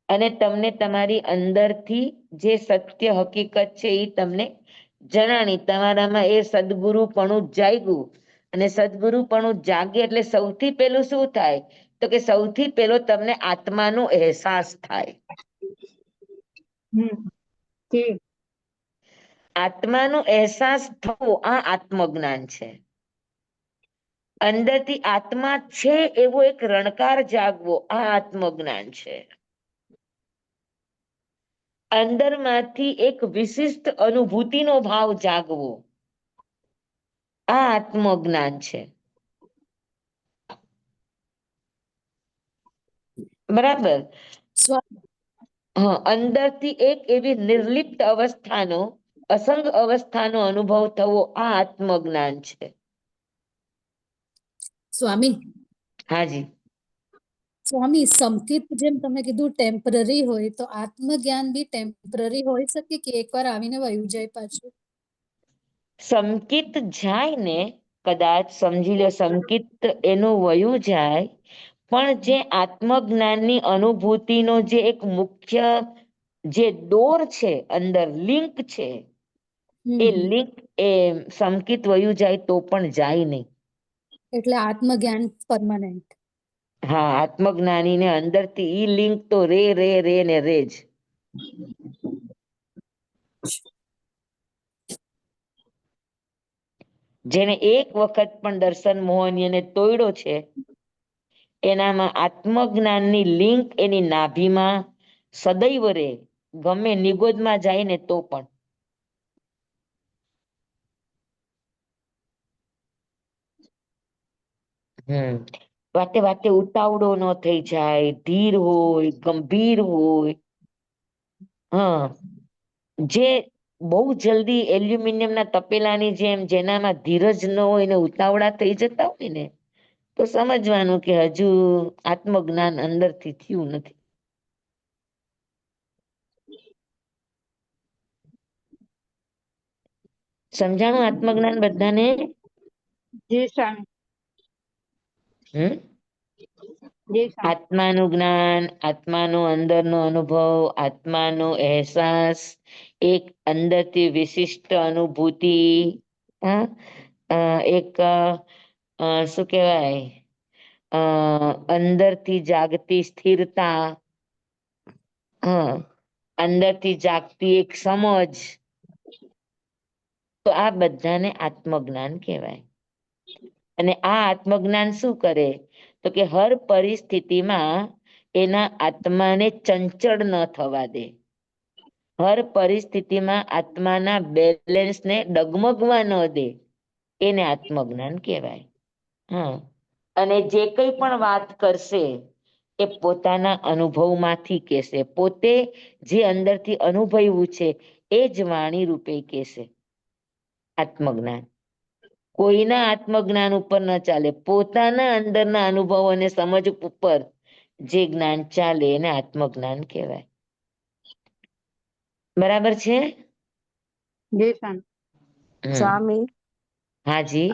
અને તમને તમારી અંદરથી જે સત્ય હકીકત છે એ તમને જણાણી. તમારામાં એ સદગુરુપણું જાગ્યું અને સદગુરુપણું જાગે એટલે સૌથી પેલું શું થાય તો કે સૌથી પેલો તમને આત્માનો અહેસાસ થાય. આત્માનો અહેસાસ થવો આ આત્મજ્ઞાન છે. અંદરથી આત્મા છે એવો એક રણકાર જાગવો આ આત્મજ્ઞાન છે. અંદરમાંથી એક વિશિષ્ટ અનુભૂતિનો ભાવ જાગવો આ આત્મજ્ઞાન છે. બરાબર. અંદરથી એક એવી નિર્લિપ્ત અવસ્થાનો અસંગ અવસ્થાનો અનુભવ થવો આ આત્મજ્ઞાન છે. સ્વામી, હાજી. સ્વામી, સંકિત જેમ તમે કીધું ટેમ્પરરી હોય તો આત્મજ્ઞાન બી ટેમ્પરરી હોઈ શકે કે એકવાર આવીને વયું જાય પાછું? સંકિત જાય ને કદાચ સમજી લો સંકિત એનું વયું જાય પણ જે આત્મજ્ઞાનની અનુભૂતિનો જે એક મુખ્ય જે ડોર છે અંદર લિંક છે એ હમ. લિંક એ સંકિત વયું જાય તો પણ જાય નહીં. એટલે આત્મજ્ઞાન પરમાનન્ટ. હા, આત્મજ્ઞાની ને અંદરથી ઈ લિંક તો રે રે રે ને રે જ. જેને એક વખત પણ દર્શન મોહનીયને તોડ્યો છે એનામાં આત્મજ્ઞાનની લિંક એની નાભીમાં સદૈવ રે, ગમે નિગોદમાં જાય ને તો પણ. વાતે વાતે ઉતાવળો ન થઈ જાય, ધીર હોય, ગંભીર હોય. હા, જે બહુ જલ્દી એલ્યુમિનિયમના તપેલાની જેમ જેનામાં ધીરજ ન હોય ને ઉતાવળા થઈ જતા હોય ને તો સમજવાનું કે હજુ આત્મજ્ઞાન અંદરથી થયું નથી. સમજાણું આત્મજ્ઞાન બધાને? જી સ્વામી, હમ જી સ્વામી. આત્માનું જ્ઞાન, આત્માનો અંદરનો અનુભવ, આત્માનો અહેસાસ, એક અંદરથી વિશિષ્ટ અનુભૂતિ, એક શું કહેવાય અંદરથી જાગતી સ્થિરતા, અંદરથી જાગતી એક સમજ, તો આ બધાને આત્મજ્ઞાન કહેવાય. અને આ આત્મજ્ઞાન શું કરે તો કે હર પરિસ્થિતિમાં એના આત્માને ચંચળ ન થવા દે, હર પરિસ્થિતિમાં આત્માના બેલેન્સને ડગમગવા ન દે, એને આત્મજ્ઞાન કહેવાય. હા, અને જે કંઈ પણ વાત કરશે એ પોતાના અનુભવમાંથી કહેશે, પોતે જે અંદરથી અનુભવ્યું છે એ જ વાણી રૂપે કહેશે. આત્મજ્ઞાન કોઈના આત્મજ્ઞાન ઉપર ન ચાલે, પોતાના અંદરના અનુભવ અને સમજ ઉપર જે જ્ઞાન ચાલે એને આત્મજ્ઞાન કહેવાય. બરાબર છે? જી સ્વામી. સ્વામી, હાજી.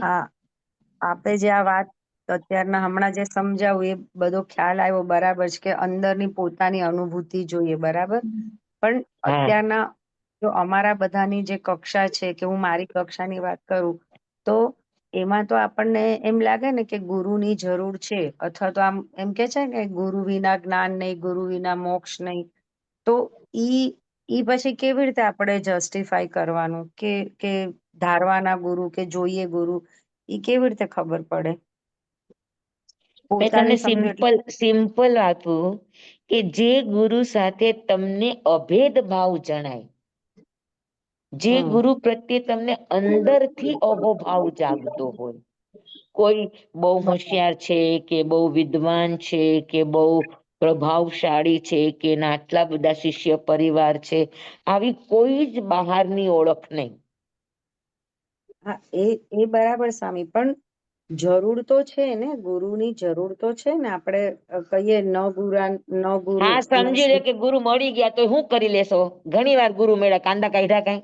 આપે જે આ વાત અત્યારના હમણાં જે સમજાવું એ બધો ખ્યાલ આવ્યો, બરાબર છે કે અંદરની પોતાની અનુભૂતિ જોઈએ, બરાબર. પણ હા, અત્યારના જો અમારા બધાની જે કક્ષા છે, કે હું મારી કક્ષાની વાત કરું તો એમાં તો આપણને એમ લાગે ને કે ગુરુની જરૂર છે, અથવા તો આમ એમ કે છે ને ગુરુ વિના જ્ઞાન નહીં, ગુરુ વિના મોક્ષ નહીં. તો ઈ પછી કેવી રીતે આપણે જસ્ટિફાઈ કરવાનું કે ધારવાના ગુરુ કે જોઈએ ગુરુ, ઈ કેવી રીતે ખબર પડે? મેં તમને પોતાની સમજો એટલે સિમ્પલ આપું કે જે ગુરુ સાથે તમને અભેદ ભાવ જણાય, જે હમ ગુરુ પ્રત્યે તમને અંદરથી અહોભાવ જાગતો હોય, કોઈ બહુ હોશિયાર છે કે બહુ વિદ્વાન છે કે બહુ પ્રભાવશાળી છે કે એના આટલા બધા શિષ્ય પરિવાર છે, આવી કોઈ જ બહારની ઓળખ નહીં. હા, એ બરાબર સ્વામી, પણ જરૂર તો છે ને, ગુરુની જરૂર તો છે ને. આપણે કહીએ ન ગુરુ હા, મીન્સ સમજી લે કે ગુરુ મળી ગયા તો શું કરી લેશો? ઘણી વાર ગુરુ મળ્યા, કાંદા કાઢ્યા કઈ?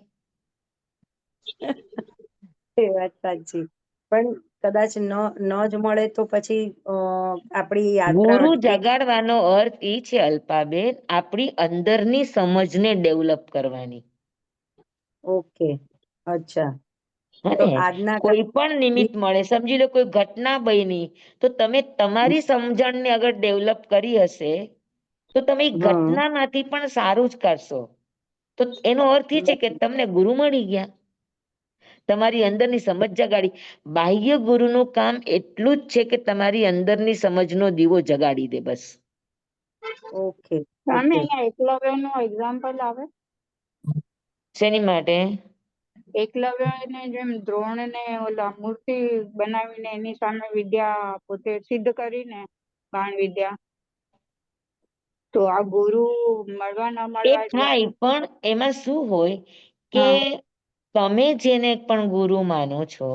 એ વાત સાચી, પણ કદાચ ન જ મળે તો પછી આપણી યાત્રા ગુરુ અટકે. જગાડવાનો અર્થ એ છે અલ્પાબેન, આપણી અંદરની સમજને ડેવલપ કરવાની. ઓકે, અચ્છા. તો અને આજના કોઈ પણ નિમિત્ત મળે, સમજી લો કોઈ ઘટના બની, તો તમે તમારી સમજણને અગર ડેવલપ કરી હશે તો તમે એ હમ ઘટનામાંથી પણ સારું જ કરશો. તો એનો અર્થ એ છે કે તમને ગુરુ મળી ગયા, તમારી અંદરની સમજ જગાડી. બાહ્ય ગુરુનું કામ એટલું જ છે કે તમારી અંદરની સમજનો દીવો જગાડી દે, બસ. ઓકે સ્વામી, ઓકે. અહીંયા એકલવ્યનું એક્ઝામ્પલ આવે. શેની માટે? એકલવ્યને જેમ દ્રોણને ઓલા મૂર્તિ બનાવીને એની સામે વિદ્યા પોતે સિદ્ધ કરીને બાણ વિદ્યા, તો આ ગુરુ મળવા ન એ મળવા એટલે થાય, પણ એમાં શું હોય કે હા તમે જેને પણ ગુરુ માનો છો,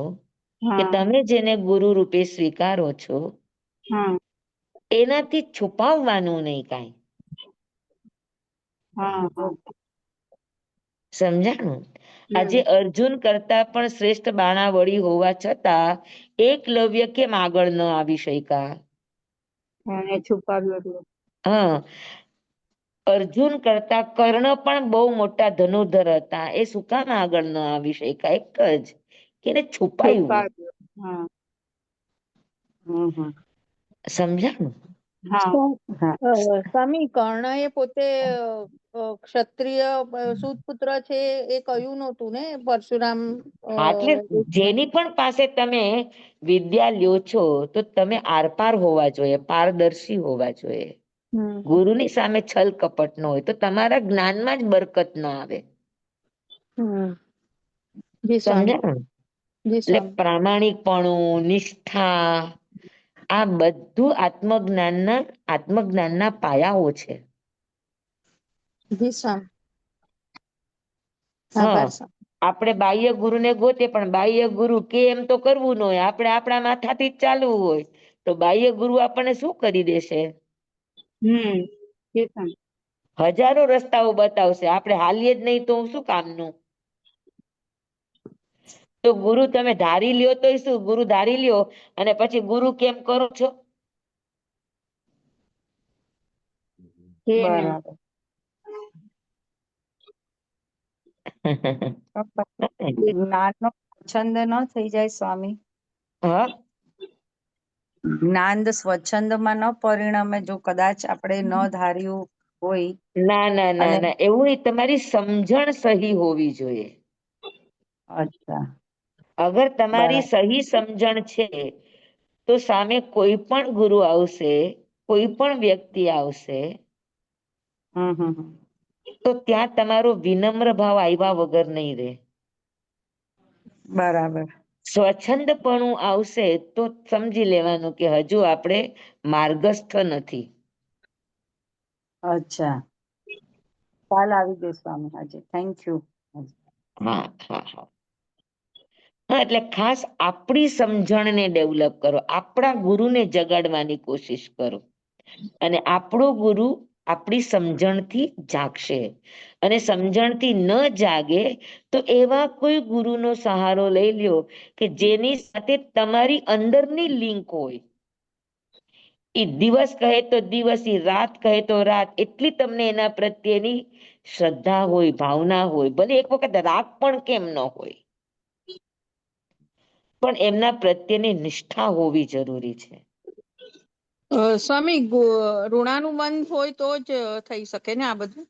કે હા તમે જેને ગુરુ રૂપે સ્વીકારો છો, હા એનાથી છુપાવવાનું નહીં કાંઈ. હા હા. સમજાણું? આજે હમ અર્જુન કરતા પણ શ્રેષ્ઠ બાણાવળી હોવા છતાં એકલવ્ય કેમ આગળ ન આવી શક્યા? એને છુપાવ્યું એટલે. હા, અર્જુન કરતા કર્ણ પણ બહુ મોટા ધનુર્ધર હતા. એ શું કામ આગળ ન આવી શક્યા? એક જ કે એને છુપાયું. છુપાવ્યો. હા સમજાણું? હા હા સ્વામી કર્ણએ પોતે ક્ષત્રિય સુતપુત્ર છે એ કહ્યું નહોતું ને પરશુરામ હા, એટલે જેની પણ પાસે તમે વિદ્યા લ્યો છો તો તમે આરપાર હોવા જોઈએ, પારદર્શી હોવા જોઈએ. ગુરુની સામે છલ કપટ ન હોય તો તમારા જ્ઞાનમાં જ બરકત ના આવે. જી સ્વામી. સમજાણું? જી એટલે સ્વામી. પ્રામાણિકપણું, નિષ્ઠા, આ બધું આત્મજ્ઞાનના પાયાઓ છે. જી સ્વામી. હા, આભાર સ્વામી. આપણે બાહ્ય ગુરુને ગોતે પણ બાહ્ય ગુરુ કે એમ તો કરવું ન હોય, આપણે આપણા માથાથી જ ચાલવું હોય તો બાહ્ય ગુરુ આપણને શું કરી દેશે? જી સ્વામી. હજારો રસ્તાઓ બતાવશે, આપણે હાલીએ જ નહીં તો શું કામનું? તો ગુરુ તમે ધારી લ્યો તો શું? ગુરુ ધારી લ્યો અને પછી ગુરુ કેમ કરો છો? છે નહીં. બરાબર. જ્ઞાનનો સ્વચ્છંદ ન થઈ જાય સ્વામી? હા, જ્ઞાન સ્વચ્છંદમાં ન પરિણમે જો કદાચ આપણે ન ધાર્યું હોય? ના ના ના અને ના, એવું નહીં. તમારી સમજણ સહી હોવી જોઈએ. અચ્છા, અગર તમારી બરાબર. સહી સમજણ છે તો સામે કોઈ પણ ગુરુ આવશે, કોઈ પણ વ્યક્તિ આવશે હમ. તો ત્યાં તમારો વિનમ્ર ભાવ આવ્યા વગર નહીં રહે. બરાબર. સ્વચ્છંદપણું આવશે તો સમજી લેવાનું કે હજુ આપણે માર્ગસ્થ નથી. અચ્છા, ચાલ આવી ગઈ સ્વામી આજે. Thank you. હા હા હા. હા, એટલે ખાસ આપણી સમજણને ડેવલપ કરો, આપણા ગુરુને જગાડવાની કોશિશ કરો અને આપણો ગુરુ આપણી સમજણથી જાગશે. અને સમજણથી ન જાગે તો એવા કોઈ ગુરુનો સહારો લઈ લ્યો કે જેની સાથે તમારી અંદરની લિંક હોય. એ દિવસ કહે તો દિવસ, એ રાત કહે તો રાત, એટલી તમને એના પ્રત્યેની શ્રદ્ધા હોય, ભાવના હોય, ભલે એક વખત રાગ પણ કેમ ન હોય, પણ એમના પ્રત્યેની નિષ્ઠા હોવી જરૂરી છે. સ્વામી ઋણાનુબંધ હોય તો જ થઈ શકે ને આ બધું?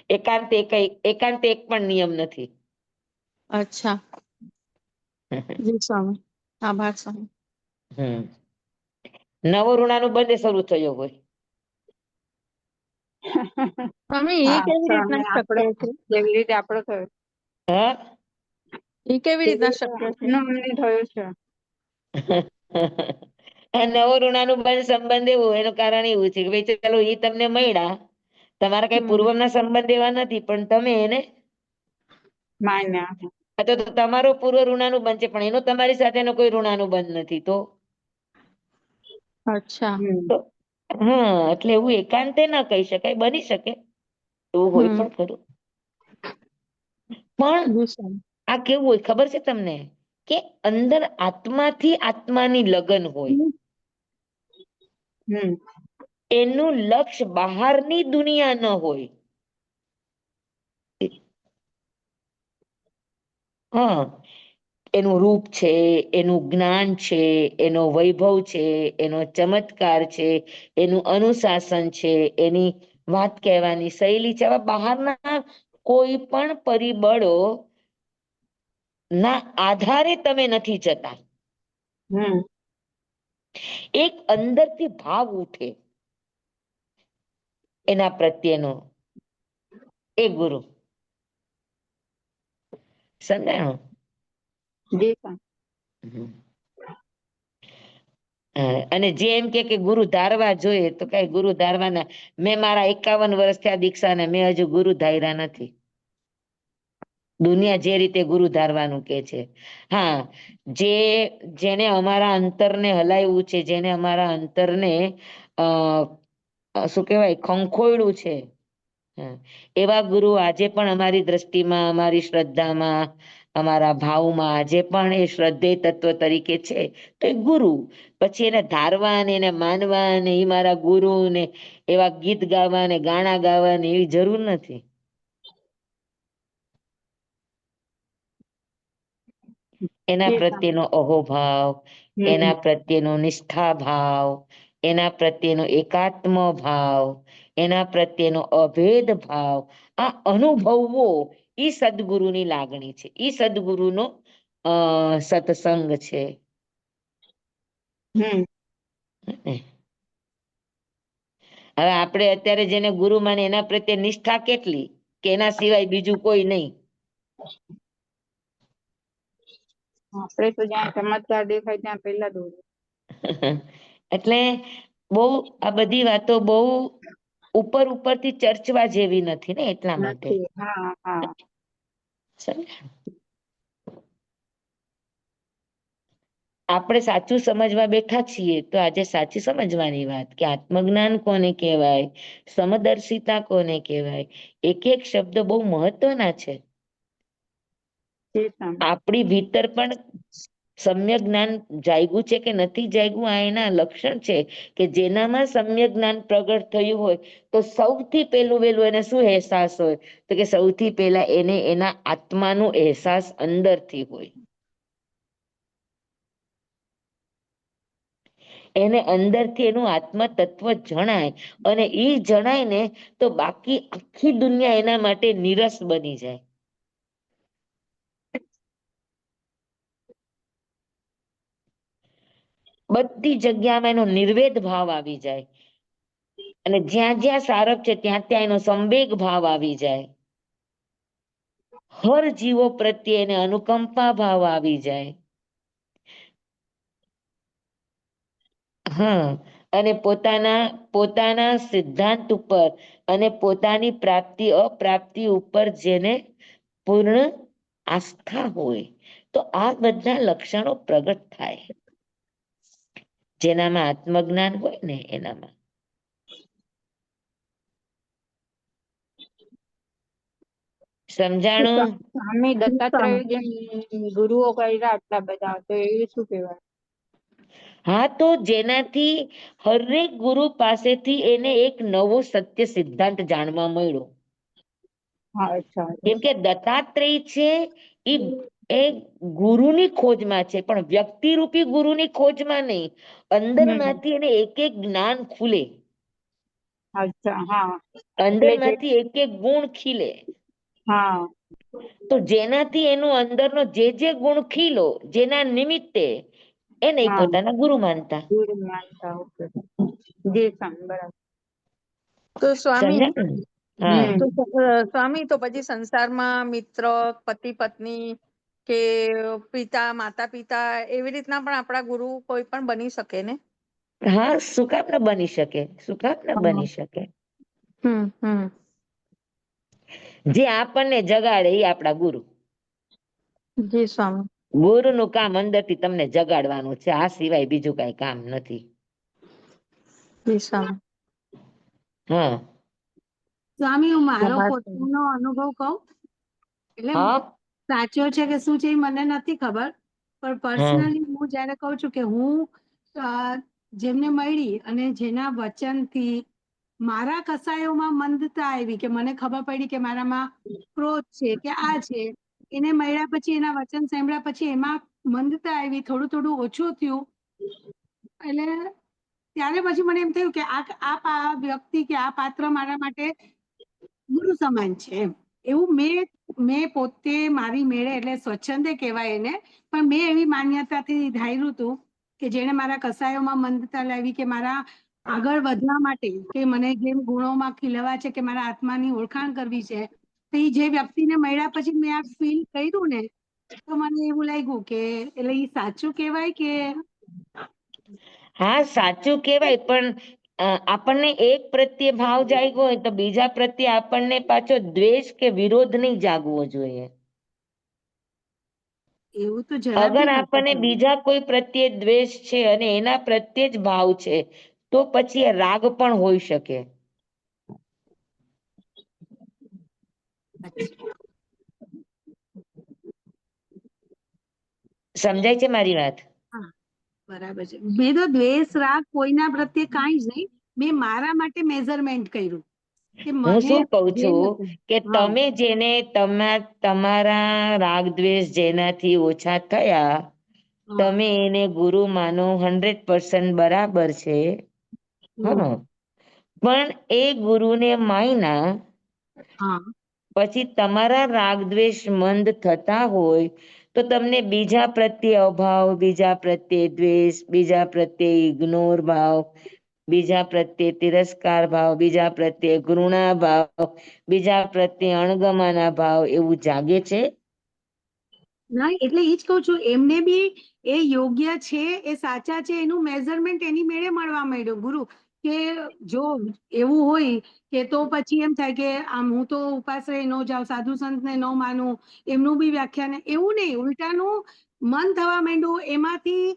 એકાંત એક પણ નિયમ નથી. અચ્છા. જી સ્વામી. આભાર સ્વામી. નવો ઋણાનુબંધ શરૂ થયો હોય. સ્વામી એ હા કેવી રીતના સ્વામી, આપણો શક્ય છે? જેવી રીતે આપણો થયો હા. એ કેવી તેવી રીતના રીતે શક્ય છે? એમનો અમને થયો છે. નવો ઋણાનુબંધ સંબંધ એવું એનું કારણ એવું છે કે ભાઈ ચાલો એ તમને મળ્યા, તમારા કઈ પૂર્વના સંબંધ એવા નથી પણ તમે એને માન્યા. તો તમારો પૂર્વ ઋણાનુબંધ છે પણ એનો તમારી સાથેનો કોઈ ઋણાનુબંધ નથી તો અચ્છા. હા, એટલે એવું એકાંતે ના કહી શકાય, બની શકે એવું હોય પણ ખરું. પણ જી સ્વામી. આ કેવું હોય ખબર છે તમને? કે અંદર આત્માથી આત્માની લગન હોય. એનું લક્ષ્ય બહારની દુનિયા ન હોય. હા, એનું રૂપ છે, એનું જ્ઞાન છે, એનો વૈભવ છે, એનો ચમત્કાર છે, એનું અનુશાસન છે, એની વાત કહેવાની શૈલી છે. આવા બહારના કોઈ પણ પરિબળો ના આધારે તમે નથી જતા. એક અંદરથી ભાવ ઉઠે એના પ્રત્યેનો, એ ગુરુ. સમજાણું? જી સ્વામી. અને જે એમ કે ગુરુ ધારવા જોઈએ તો કઈ ગુરુ ધારવાના, મેં મારા 51 વર્ષથી આ દીક્ષાને મેં હજુ ગુરુ ધાર્યા નથી. દુનિયા જે રીતે ગુરુ ધારવાનું કે છે. હા, જેને અમારા અંતરને હલાવ્યું છે, જેને અમારા અંતરને શું કહેવાય ખંખોયડું છે, એવા ગુરુ આજે પણ અમારી દ્રષ્ટિમાં, અમારી શ્રદ્ધામાં, અમારા ભાવમાં જે પણ એ શ્રદ્ધેય તત્વ તરીકે છે તો એ ગુરુ. પછી એને ધારવા ને એને માનવા ને એ મારા ગુરુ ને એવા ગીત ગાવા ને ગાણા ગાવા ને એવી જરૂર નથી. એના જે પ્રત્યેનો અહોભાવ, એના પ્રત્યેનો નિષ્ઠા ભાવ, એના પ્રત્યેનો એકાત્મ ભાવ, એના પ્રત્યેનો અભેદ ભાવ, આ અનુભવવો ઈ સદગુરુની લાગણી છે, ઈ સદગુરુનો સત્સંગ છે. હમ હવે આપણે અત્યારે જેને ગુરુ માને એના પ્રત્યે નિષ્ઠા કેટલી કે એના સિવાય બીજું કોઈ નહીં. આપણે તો જ્યાં ચમત્કાર દેખાય ત્યાં પહેલા દોડે. એટલે બહુ આ બધી વાતો બહુ ઉપર ઉપરથી ચર્ચવા જેવી નથી ને એટલા માટે. નથી. હા હા સમજ્યા? આપણે સાચું સમજવા બેઠા છીએ તો આજે સાચી સમજવાની વાત કે આત્મજ્ઞાન કોને કહેવાય, સમદર્શિતા કોને કહેવાય, એક એક શબ્દ બહુ મહત્વના છે. જે સ્વામી. આપણી ભીતર પણ સમ્યક જ્ઞાન જાગ્યું છે કે નથી જાગ્યું આ એના લક્ષણ છે કે જેનામાં સમ્યક જ્ઞાન પ્રગટ થયું હોય તો સૌથી પહેલું વહેલું એને શું અહેસાસ હોય તો કે સૌથી પહેલા એને એના આત્માનો અહેસાસ અંદરથી હોય. એને અંદરથી એનું આત્મ તત્વ જણાય અને એ જણાય ને તો બાકી આખી દુનિયા એના માટે નીરસ બની જાય. બધી જગ્યામાં એનો નિર્વેદ ભાવ આવી જાય અને જ્યાં જ્યાં સારપ છે ત્યાં ત્યાં એનો સંવેગ ભાવ આવી જાય. હર જીવો પ્રત્યે એને અનુકંપા ભાવ આવી જાય. હા, અને પોતાના સિદ્ધાંત ઉપર અને પોતાની પ્રાપ્તિ અપ્રાપ્તિ ઉપર જેને પૂર્ણ આસ્થા હોય તો આ બધા લક્ષણો પ્રગટ થાય જેનામાં આત્મજ્ઞાન હોય ને એનામાં. સમજાણું? સ્વામી દત્તાત્રેય જેમ ગુરુઓ કર્યા આટલા બધા તો એ શું કહેવાય? હા, તો જેનાથી હરેક ગુરુ પાસેથી એને એક નવો સત્ય સિદ્ધાંત જાણવા મળ્યો. હા અચ્છા. કેમ કે દત્તાત્રેય છે એ ગુરુની ખોજમાં છે પણ વ્યક્તિરૂપી ગુરુની ખોજમાં નહીં. અંદરમાંથી એને એક એક જ્ઞાન ખુલે, અચ્છા હા. એટલે જે અંદરમાંથી એક એક ગુણ ખીલે. હા તો જેનાથી એનું અંદરનો જે ગુણ ખીલો જેના નિમિત્તે એને ઈ હા પોતાના ગુરુ માનતા. ગુરુ માનતા. ઓકે. જે સ્વામી બરાબર. તો સ્વામી સમજ્યા ને? હા. હમ. તો સ્વામી તો પછી સંસારમાં મિત્ર, પતિ પત્ની કે પિતા માતા પિતા એવી રીતના પણ આપણા ગુરુ કોઈ પણ બની શકે ને? હા, શું કામ ન બની શકે, શું કામ ન બની શકે. હમ. જે આપણને જગાડે એ આપણા ગુરુ. જી સ્વામી. ગુરુનું કામ અંદરથી તમને જગાડવાનું છે, આ સિવાય બીજું કઈ કામ નથી. જી સ્વામી. હા. સ્વામી હું મારો આભાર સ્વામી. પોતાનો અનુભવ કહું એટલે હા સાચો છે કે શું છે એ મને નથી ખબર પણ હા પર્સનલી હું જયારે કહું છું કે હું અ, જેમને મળી અને જેના વચનથી મારા કસાયોમાં મંદતા આવી કે મને ખબર પડી કે મારામાં ક્રોધ છે કે આ છે એને મળ્યા પછી એના વચન સાંભળ્યા પછી એમાં મંદતા આવી થોડું થોડું ઓછું થયું એટલે ત્યારે પછી મને એમ થયું કે આ વ્યક્તિ કે આ પાત્ર મારા માટે ગુરુ સમાન છે એમ એવું મેં પોતે મારી મેળે એટલે સ્વચ્છંદે કહેવાય એને પણ મેં એવી માન્યતાથી ધાર્યું હતું કે જેણે મારા કસાયોમાં મંદતા લાવી કે મારા આગળ વધવા માટે કે મને જેમ ગુણોમાં ખીલવા છે કે મારા આત્માની ઓળખાણ કરવી છે તો એ જે વ્યક્તિને મળ્યા પછી મેં આ ફીલ કર્યું ને તો મને એવું લાગ્યું કે એટલે એ સાચું કહેવાય કે હા, સાચું કેવાય પણ આપણને એક પ્રત્યે ભાવ જાગ્યો હોય તો બીજા પ્રત્યે આપણને પાછો દ્વેષ કે વિરોધ નહીં જાગવો જોઈએ. એવું તો જરા અગર બી નથી આપણને થયું. બીજા કોઈ પ્રત્યે દ્વેષ છે અને એના પ્રત્યે જ ભાવ છે તો પછી એ રાગ પણ હોઈ શકે. અચ્છા. સમજાય છે મારી વાત? બરાબર છે. મેં તો દ્વેષ રાગ કોઈના પ્રત્યે કાંઈ જ નહીં, મેં મારા માટે મેઝરમેન્ટ કર્યું કે હું મને શું કઉ જે છું નથી. કે હા તમે જેને તમારા રાગ દ્વેષ જેનાથી ઓછા થયા, હા તમે એને ગુરુ માનો 100% બરાબર છે. હમ, હા, પણ એ ગુરુને માયના હા પછી તમારા રાગ દ્વેષ મંદ થતા હોય તો તમને બીજા પ્રત્યે અભાવ, બીજા પ્રત્યે દ્વેષ, બીજા પ્રત્યે ઇગ્નોર ભાવ, બીજા પ્રત્યે તિરસ્કાર ભાવ, બીજા પ્રત્યે ઘૃણા ભાવ, બીજા પ્રત્યે અણગમાના ભાવ એવું જાગે છે. ના એટલે ઈ જ કહું છું, એમને બી એ યોગ્ય છે, એ સાચા છે, એનું મેઝરમેન્ટ એની મેળે મળવા માંડ્યું ગુરુ. કે જો એવું હોય કે તો પછી એમ થાય કે આમ હું તો ઉપાશ્રય ન જાઉં, સાધુ સંતને ન માનું, એમનું બી વ્યાખ્યાન એવું નહીં, ઉલટાનું મન થવા માંડ્યું, એમાંથી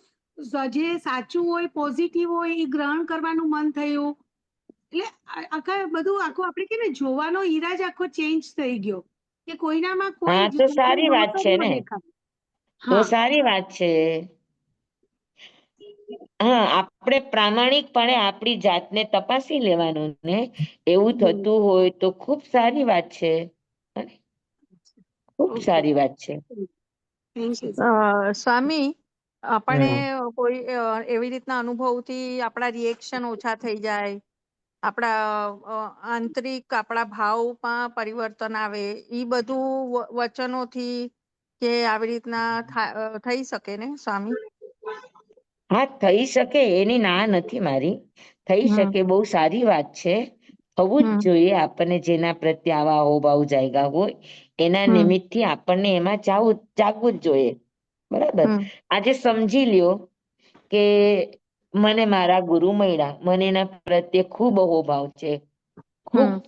જે સાચું હોય, પોઝિટિવ હોય એ ગ્રહણ કરવાનું મન થયું. એટલે આખા બધું આખું આપણે કે ને જોવાનો ઈરાજ આખો ચેન્જ થઈ ગયો કે કોઈનામાં કોઈ હા, તો સારી વાત દોષ જ છે ન ને, દેખાય. તો હા સારી વાત છે. હા, આપણે પ્રામાણિકપણે આપણી જાતને તપાસી લેવાનું ને એવું હમ. થતું હોય તો ખૂબ સારી વાત છે. ખૂબ ઓકે, સારી વાત છે. Thank you. સ્વામી, આપણે હમ. કોઈ એવી રીતના અનુભવથી આપણા રિએક્શન ઓછા થઈ જાય, આપણા આંતરિક આપણા ભાવમાં પરિવર્તન આવે, ઈ બધું વચનોથી કે આવી રીતના થઈ શકે ને સ્વામી? હા, થઈ શકે, એની ના નથી મારી, થઈ હમ શકે, બહુ સારી વાત છે. થવું જ હમ જોઈએ. આપણને જેના પ્રત્યે આવા હોબાવ જાગ્યા હોય એના હમ નિમિત્તથી આપણને એમાં જાગવું જ જોઈએ. બરાબર. હમ આજે સમજી લ્યો કે મને મારા ગુરુ મળ્યા, મને એના પ્રત્યે ખૂબ અહોભાવ છે, ખૂબ હમ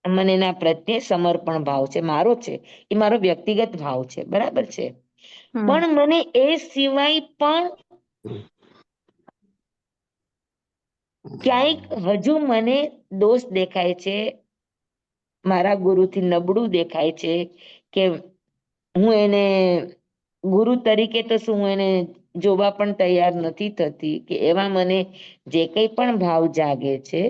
મને એના પ્રત્યે સમર્પણ ભાવ છે, મારો છે, એ મારો વ્યક્તિગત ભાવ છે, બરાબર છે. હમ પણ મને એ સિવાય પણ ક્યાંયક હજુ મને દોષ દેખાય છે, મારા ગુરુથી નબળું દેખાય છે, કે હું એને ગુરુ તરીકે તો શું હું એને જોવા પણ તૈયાર નથી થતી, કે એવા મને જે કંઈ પણ ભાવ જાગે છે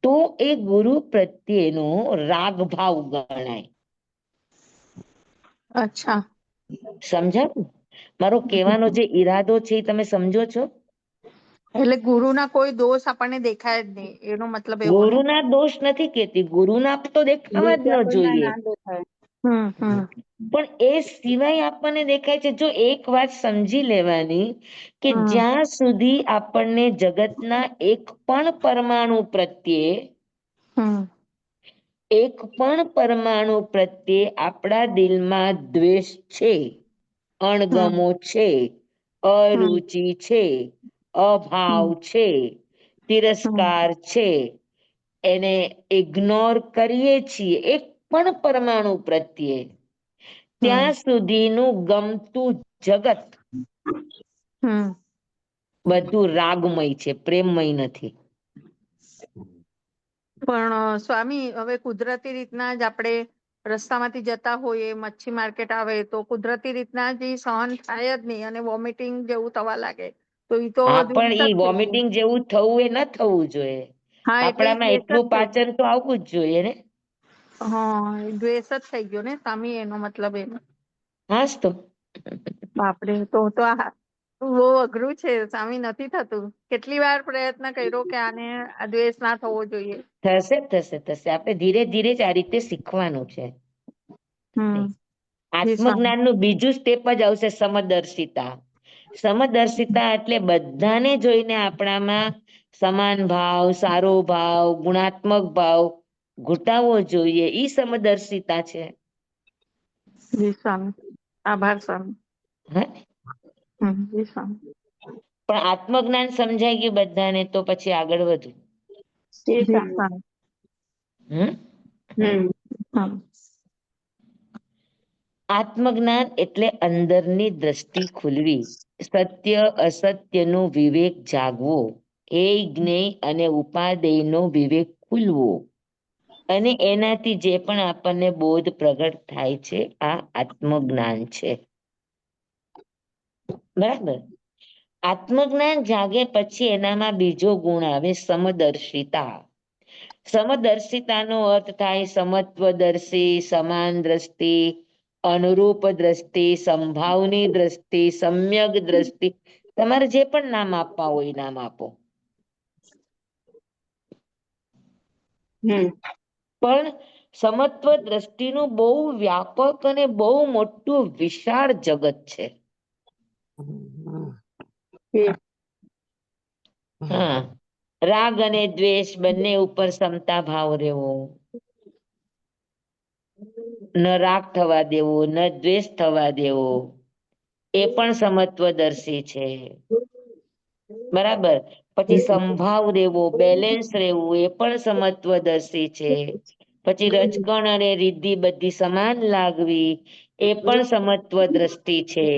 તો એ ગુરુ પ્રત્યેનો રાગ ભાવ ગણાય. અચ્છા. સમજાયું? મારો કહેવાનો જે ઈરાદો છે એ તમે સમજો છો? એટલે ગુરુના કોઈ દોષ આપણને દેખાય જ નહીં, એનો મતલબ એવો ને? ગુરુના દોષ નથી કેતી, ગુરુના તો દેખાવા જ બીજા ન કોઈના જોઈએ, ના દેખાય. હમ પણ એ સિવાય આપણને દેખાય છે. જો એક વાત સમજી લેવાની કે હમ જ્યાં સુધી આપણને જગતના એક પણ પરમાણુ પ્રત્યે હમ એક પણ પરમાણુ પ્રત્યે આપણા દિલમાં દ્વેષ છે, હમ અણગમો છે, હમ અરુચિ છે, અભાવ હમ છે, હમ તિરસ્કાર છે, એને ઇગ્નોર કરીએ છીએ એક પણ પરમાણુ પ્રત્યે, હમ ત્યાં સુધીનું ગમતું જગત હમ બધું રાગમય છે, પ્રેમમય નથી. પણ સ્વામી, હવે કુદરતી રીતના જ આપણે રસ્તામાંથી જતા હોઈએ, મચ્છી માર્કેટ આવે તો કુદરતી રીતના જ ઈ સહન થાય જ નહીં અને વોમિટિંગ જેવું થવા લાગે, તો ઈ તો હા, પણ દ્વેષ જ ઈ થઈ ગયું. વોમિટિંગ જેવું થવું એ ન થવું જોઈએ. હા, એટલે ઈ આપણામાં દ્વેષ જ એટલું થઈ પાચન તો આવવું જ જોઈએ ને. હા, ઈ દ્વેષ જ થઈ ગયો ને સ્વામી, એનો મતલબ એમ. હાસ તો. બાપરે, તો આ બહુ અઘરું છે સ્વામી, નથી થતું. કેટલી વાર પ્રયત્ન કર્યો કે આને આ દ્વેષ ના થવો જોઈએ. થશે થશે થશે, આપણે ધીરે ધીરે જ આ રીતે શીખવાનું છે. હમ જી સ્વામી. આત્મજ્ઞાનનું બીજું સ્ટેપ જ આવશે, સમદર્શિતા. સમદર્શિતા એટલે બધાને જોઈને આપણામાં સમાન ભાવ, સારો ભાવ, ગુણાત્મક ભાવ ઘૂટાવો જોઈએ, ઈ સમદર્શિતા છે. જી સ્વામી, આભાર સ્વામી. હા, જી સ્વામી. પણ આત્મજ્ઞાન સમજાઈ ગયું બધાને તો પછી આગળ વધવું. જી જી સ્વામી. સ્વામી. હમ. હા. આત્મજ્ઞાન એટલે અંદરની દ્રષ્ટિ ખુલવી, સત્ય અસત્યનો વિવેક જાગવો, એ જ્ઞેય અને ઉપાદેયનો વિવેક ખુલવો, અને એનાથી જે પણ આપણને બોધ પ્રગટ થાય છે, આ આત્મજ્ઞાન છે. બરાબર. આત્મજ્ઞાન જાગે પછી એનામાં બીજો ગુણ આવે, સમદર્શિતા. સમદર્શિતાનો અર્થ થાય સમત્વદર્શી, સમાન દ્રષ્ટિ, અનુરૂપ દ્રષ્ટિ, સંભાવની દ્રષ્ટિ, સમ્યક દ્રષ્ટિ. તમારે જે પણ નામ આપવા હોય એ નામ આપો. હમ પણ સમત્વ દ્રષ્ટિનું બહુ વ્યાપક અને બહુ મોટું વિશાળ જગત છે. હમ હા, રાગ અને દ્વેષ બંને ઉપર સમતા ભાવ રહેવો, ન રાગ થવા દેવો, ન દ્વેષ થવા દેવો, એ પણ સમત્વદર્શી છે. બરાબર. પછી સંભાવ રહેવો, બેલેન્સ રહેવું, એ પણ સમત્વદર્શી છે. પછી રજકણ અને રિદ્ધિ બધી સમાન લાગવી, એ પણ સમત્વ દ્રષ્ટિ છે.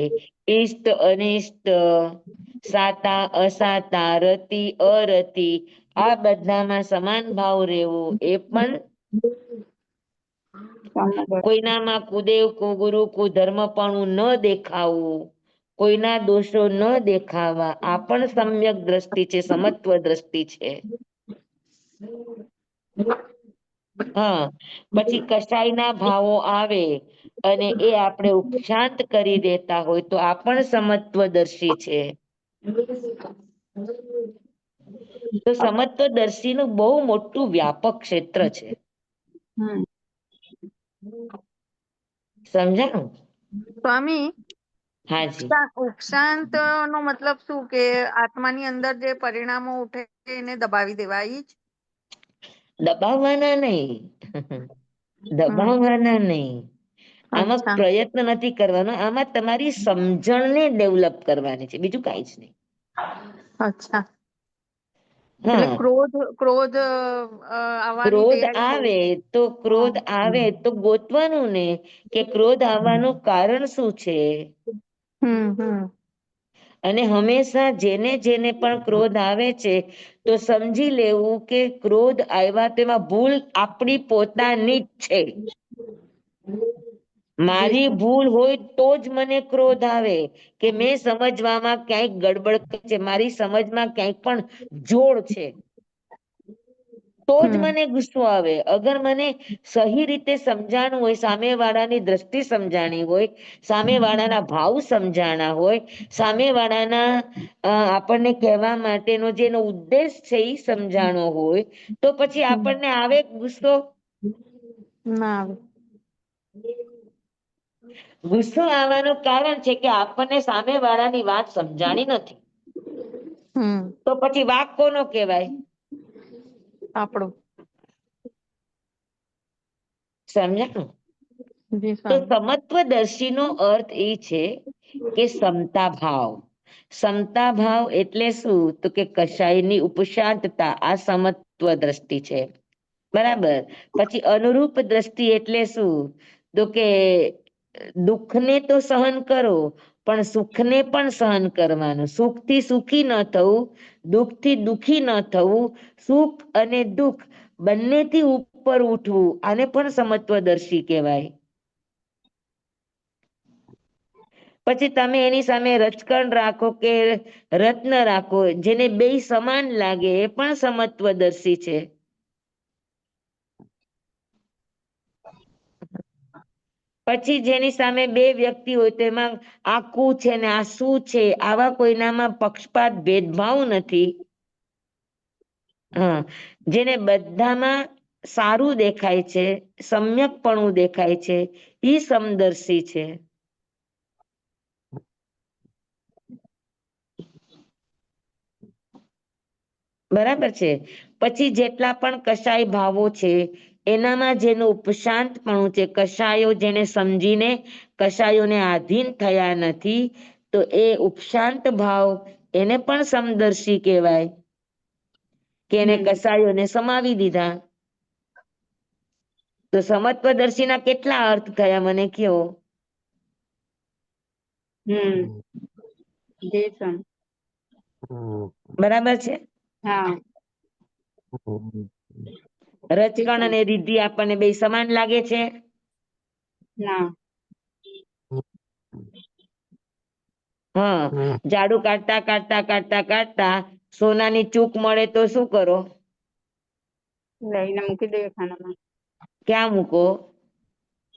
ઇષ્ટ અનિષ્ટ, સાતા અસાતા, રતિ અરતિ, આ બધામાં સમાન ભાવ રહેવો, એ પણ કોઈનામાં કુદેવ કુગુરુ કુધર્મપણું ન દેખાવું, કોઈના દોષો ન દેખાવા, આ પણ સમ્યક દ્રષ્ટિ છે, સમત્વ દ્રષ્ટિ છે. હા, પછી કસાયના ભાવો આવે અને એ આપણે ઉપશાંત કરી દેતા હોય તો આ પણ સમત્વદર્શી છે. તો સમત્વદર્શીનું બહુ મોટું વ્યાપક ક્ષેત્ર છે. હમ સમજાણું? સ્વામી, હાજી. ઉપશાંત નો મતલબ શું, કે આત્માની અંદર જે પરિણામો ઉઠે છે એને દબાવી દેવા, ઈ જ? દબાવવાના નહીં, દબાવવાના નહીં. આમાં અચ્છા પ્રયત્ન નથી કરવાનો, આમાં તમારી સમજણને ડેવલપ કરવાની છે, બીજું કાંઈ જ નહીં. અચ્છા. એટલે હા, ક્રોધ આવવાની ક્રોધ તૈયારી આવે હોય. તો ક્રોધ આવે તો ગોતવાનું ને કે ક્રોધ આવવાનું કારણ શું છે. હમ અને હંમેશા જેને જેને પણ ક્રોધ આવે છે તો સમજી લેવું કે ક્રોધ આવ્યા તેમાં ભૂલ આપણી પોતાની જ છે. મારી ભૂલ હોય તો જ મને ક્રોધ આવે, કે મેં સમજવામાં ક્યાંક ગડબડ છે, મારી સમજમાં ક્યાંક પણ જોડ છે, તો જ મને ગુસ્સો આવે. અગર મને સહી રીતે સમજાણું હોય, સામે વાળાની દ્રષ્ટિ સમજાણી હોય, સામે વાળાના ભાવ સમજાણા હોય, સામે વાળાના આપણને કહેવા માટેનો જેનો ઉદ્દેશ છે એ સમજાણો હોય, તો પછી આપણને આવે ગુસ્સો? ના આવે. ગુસ્સો આવવાનું કારણ છે કે આપણને સામે વાળાની વાત સમજાણી નથી. તો પછી વાક કોનો કહેવાય? આપણો. સમજાણું? જી તો સ્વામી. સમત્વદર્શીનો અર્થ એ છે કે સમતા ભાવ. સમતા ભાવ એટલે શું? તો કે કશાયની ઉપશાંતતા, આ સમત્વ દ્રષ્ટિ છે. બરાબર. પછી અનુરૂપ દ્રષ્ટિ એટલે શું? તો કે દુઃખને તો સહન કરો, પણ સુખને પણ સહન કરવાનું. સુખથી સુખી ન થવું, દુઃખથી દુઃખી ન થવું, સુખ અને દુઃખ બંનેથી ઉપર ઉઠવું, આને પણ સમત્વદર્શી કહેવાય. પછી તમે એની સામે રચકણ રાખો કે રત્ન રાખો, જેને બેય સમાન લાગે, એ પણ સમત્વદર્શી છે. પછી જેની સામે બે વ્યક્તિ હોય તો એમાં આ કુ છે ને આ શું છે, આવા કોઈનામાં પક્ષપાત ભેદભાવ નથી. હા, જેને બધામાં સારું દેખાય છે, સમ્યકપણું દેખાય છે, ઈ સમદર્શી છે. બરાબર છે. પછી જેટલા પણ કશાય ભાવો છે એનામાં જેનું ઉપશાંતપણું છે, કશાયો જેને સમજીને કશાયોને આધીન થયા નથી, તો એ ઉપશાંત ભાવ, એને પણ સમદર્શી કહેવાય. કે એને કશાયોને સમાવી દીધા. તો સમત્વદર્શીના કેટલા અર્થ થયા મને કયો? જી સ્વામી. બરાબર છે. હા. રજકણ અને રિદ્ધિ આપણને બે સમાન લાગે છે? ના. હા, ઝાડુ કાઢતા કાઢતા કાઢતા કાઢતા સોનાની ચૂક મળે તો શું કરો? લઈને મૂકી દઈએ ખાનામાં, ક્યાં મૂકો?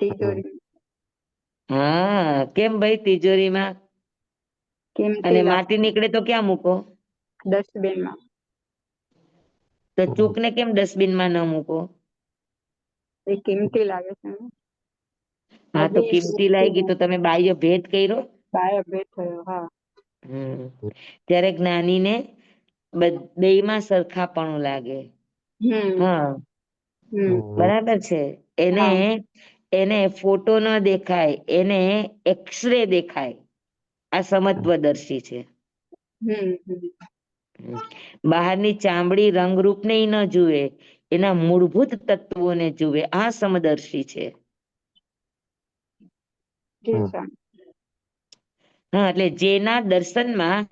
તિજોરી. હા, કેમ ભાઈ તિજોરીમાં? કિંમતી અને લાગે, માટી નીકળે તો ક્યાં મૂકો? ડસ્ટબિનમાં. તો ચૂકને કેમ ડસ્ટબિનમાં ન મૂકો? એ કિંમતી લાગે છે ને. હા, તો હજી કિંમતી લાગી તો તમે બાહ્ય ભેદ કર્યો. બાય ભેટ થયો. હા. ત્યારે જ્ઞાનીને બેયમાં સરખાપણું લાગે. હમ હા, હમ બરાબર છે. એને હા. એને ફોટો ન દેખાય, એને એક્સરે દેખાય. આ સમત્વદર્શી છે. હમ બહારની ચામડી રંગરૂપને ન જુએ, એના મૂળભૂત તત્વોને જુએ. આ સમદર્શી છે. જી સ્વામી. હા, એટલે જેના દર્શનમાં,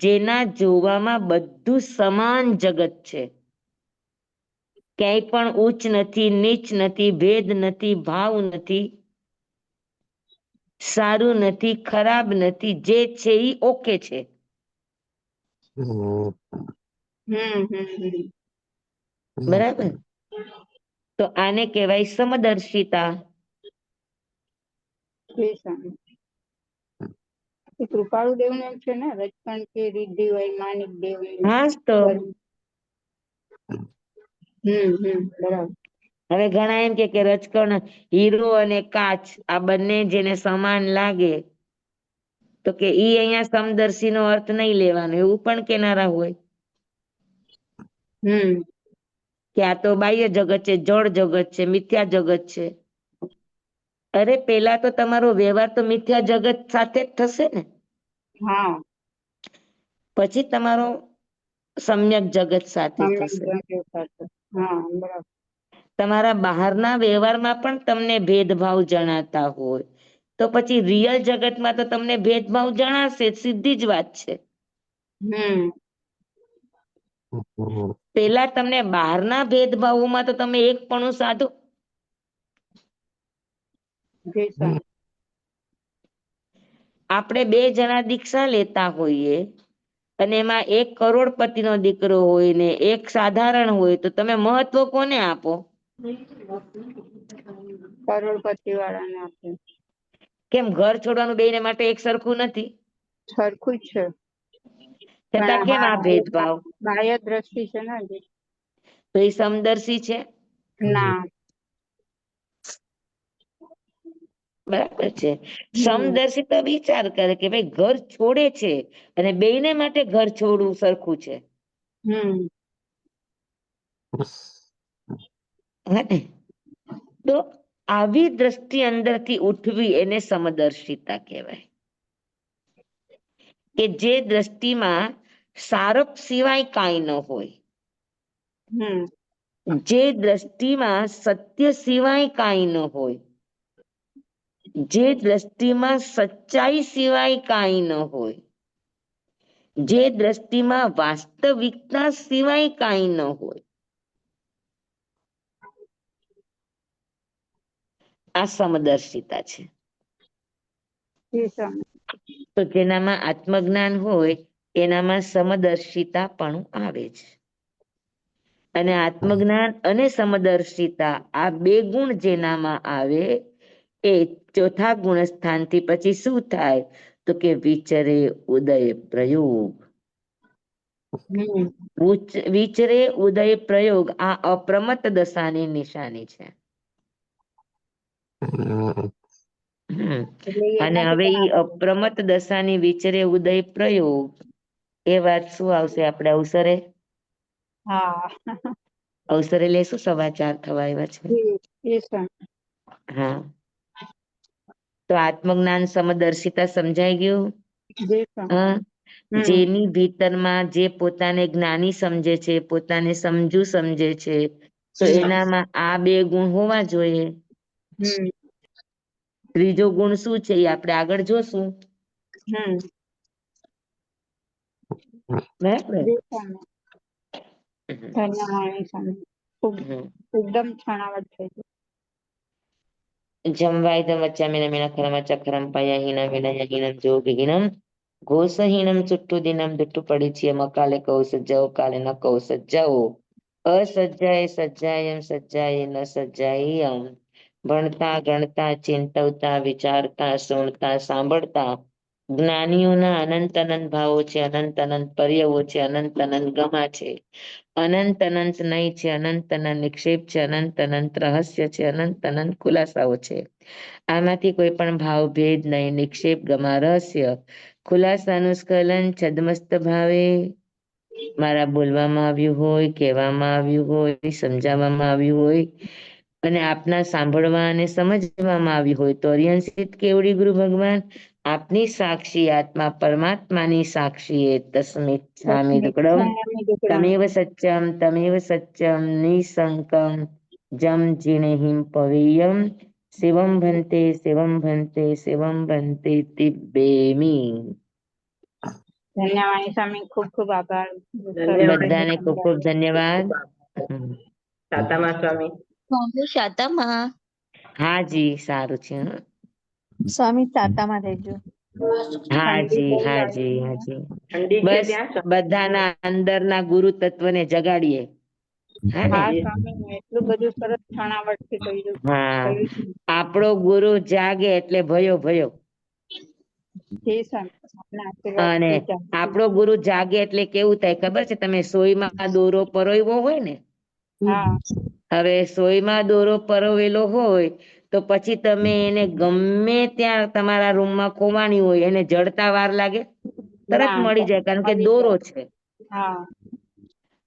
જેના જોવામાં બધું સમાન જગત છે. ક્યાંય પણ ઉચ્ચ નથી, નીચ નથી, ભેદ નથી, ભાવ નથી, સારું નથી, ખરાબ નથી, જે છે એ ઓકે છે. બરાબર. તો આને કહેવાય સમદર્શિતા. જી સ્વામી. એ કૃપાળુ દેવ નું છે ને, રજકણ કે રિદ્ધિ હોય માનિક દેવ. હા તો બરાબર. હવે ઘણા એમ કે રજકણ હીરો અને કાચ આ બંને જેને સમાન લાગે, તો કે ઈ અહીંયા સમદર્શી નો અર્થ નહીં લેવાનો, એવું પણ કેનારા હોય. કે આ તો બાહ્ય જગત છે, જળ જગત છે, મિથ્યા જગત છે. અરે પેલા તો તમારો વ્યવહાર તો મિથ્યા જગત સાથે જ થશે ને. હા. પછી તમારો સમ્યક જગત સાથે થશે. હા, બરાબર. તમારા બહારના વ્યવહારમાં પણ તમને ભેદભાવ જણાતા હોય, તો પછી રિયલ જગતમાં તો તમને ભેદભાવ જણાશે, સીધી જ વાત છે. પેલા તમને બહારના ભેદભાવોમાં તો તમે એક પણ સાધો. આપણે 2 જણા દીક્ષા લેતા હોઈએ, અને એમાં એક કરોડપતિનો દીકરો હોય ને એક સાધારણ હોય, તો તમે મહત્વ કોને આપો? કરોડપતિ વાળાને આપે. કેમ? ઘર છોડવાનું બેયને માટે એક સરખું નથી? સરખું જ છે. છતાં પણ કેમ આ હા, એ ભેદભાવ? બાહ્ય દ્રષ્ટિ છે ને. તો એ સમદર્શી છે? ના. બરાબર છે. સમદર્શી તો વિચાર કરે કે ભાઈ ઘર છોડે છે, અને બેયને માટે ઘર છોડવું સરખું છે. હે ને? તો આવી દ્રષ્ટિ અંદરથી ઉઠવી એને સમદર્શિતા કહેવાય. કે જે દ્રષ્ટિમાં સારપ સિવાય કાંઈ ન હોય, જે દ્રષ્ટિમાં સત્ય સિવાય કાંઈ ન હોય, જે દ્રષ્ટિમાં સચ્ચાઈ સિવાય કાંઈ ન હોય, જે દ્રષ્ટિમાં વાસ્તવિકતા સિવાય કાંઈ ન હોય, આ સમદર્શિતા છે. તો જેનામાં આત્મજ્ઞાન હોય એનામાં સમદર્શિતા પણ આવે છે. અને આત્મજ્ઞાન અને સમદર્શિતા આ 2 ગુણ જેનામાં આવે, એ ચોથા ગુણ સ્થાનથી પછી શું થાય? તો કે વિચરે ઉદય પ્રયોગ. વિચરે ઉદય પ્રયોગ આ અપ્રમત્ત દશાની નિશાની છે. અને હવે ઈ અપ્રમત્ત દશાની વિચરે ઉદય પ્રયોગ, એ વાત શું આવશે આપણે અવસરે? હા. અવસરે લેશું, 4:15 થવા આવ્યા છે. હા, તો આત્મજ્ઞાન સમદર્શિતા સમજાઈ ગયું. હા, જેની ભીતરમાં જે પોતાને જ્ઞાની સમજે છે, પોતાને સમજુ સમજે છે, તો એનામાં આ 2 ગુણ હોવા જોઈએ. ત્રીજો ગુણ શું છે એ આપણે આગળ જોશું. બરાબર. એકદમ છણાવટ થઈ ગઈ. જમવાય વચ્ચામીન મીન ખરમ ચક્રમ પયા હીનમ વિનય હીનમ જોગ હીનમ ઘોષહીણમ ચુટ્ટુ દિનમ દુટ્ટુ પડી છીએ મકાલે કહું સજ્જાઓ કાલે ન કહું સજ્જાઓ અસજ્જાએ સજ્જાયમ સજ્જાએ ન સજ્જાયમ ભણતા ગણતા ચિંતવતા વિચારતા સુણતા સાંભળતા જ્ઞાનીઓના અનંત અનંત ભાવો છે, અનંત અનંત પર્યવો છે, અનંત અનંત ગમા છે, અનંત અનંત નય છે, અનંત અનંત નિક્ષેપ છે, અનંત અનંત રહસ્ય છે, અનંત અનંત ખુલાસાઓ છે. આમાંથી કોઈ પણ ભાવ ભેદ નહીં, નિક્ષેપ ગમા રહસ્ય ખુલાસાનું સ્ખલન છદ્મસ્ત ભાવે મારા બોલવામાં આવ્યું હોય, કહેવામાં આવ્યું હોય, સમજાવવામાં આવ્યું હોય અને આપના સાંભળવા અને સમજવામાં આવ્યું હોય તો અરિયંસિત કેવડી ગુરુ ભગવાન આપની સાક્ષી આત્મા પરમાત્માની સાક્ષી એ તસ્મિત છામિ દુક્કડમ તમેવ સત્યમ નિસંકમ જમ જીણહિમ પવેયમ શિવમ ભંતે શિવમ ભંતે શિવમ ભંતે તિબ્બેમી. ધન્યવાદ સ્વામી, ખૂબ ખૂબ આભાર. બધાને ખૂબ ખૂબ ધન્યવાદ. શાતામાં સ્વામી. સ્વામી શાતામાં. હાજી, સારું છે. હં. સ્વામી શાતામાં રહેજો. હાજી હાજી હાજી. ઠંડી છે બસ ત્યાં? બધાના અંદરના ગુરુ તત્વને જગાડીએ. હા ને? હા સ્વામી, એટલું બધું સરસ છણાવટથી કહ્યું. હા, આપણો ગુરુ જાગે એટલે ભયો ભયો. જી સ્વામી, આપના આશીર્વાદ અને થી ચાલશે. આપણો ગુરુ જાગે એટલે કેવું થાય ખબર છે? તમે સોયમાં દોરો પરોવ્યો હોય ને, હા હવે સોયમાં દોરો પરોવેલો હોય તો પછી તમે એને ગમે ત્યાં તમારા રૂમમાં ખોવાની હોય, એને જડતા વાર લાગે? તરત ના, મળી જાય, કારણ કે મળી દોરો જાય. છે. હા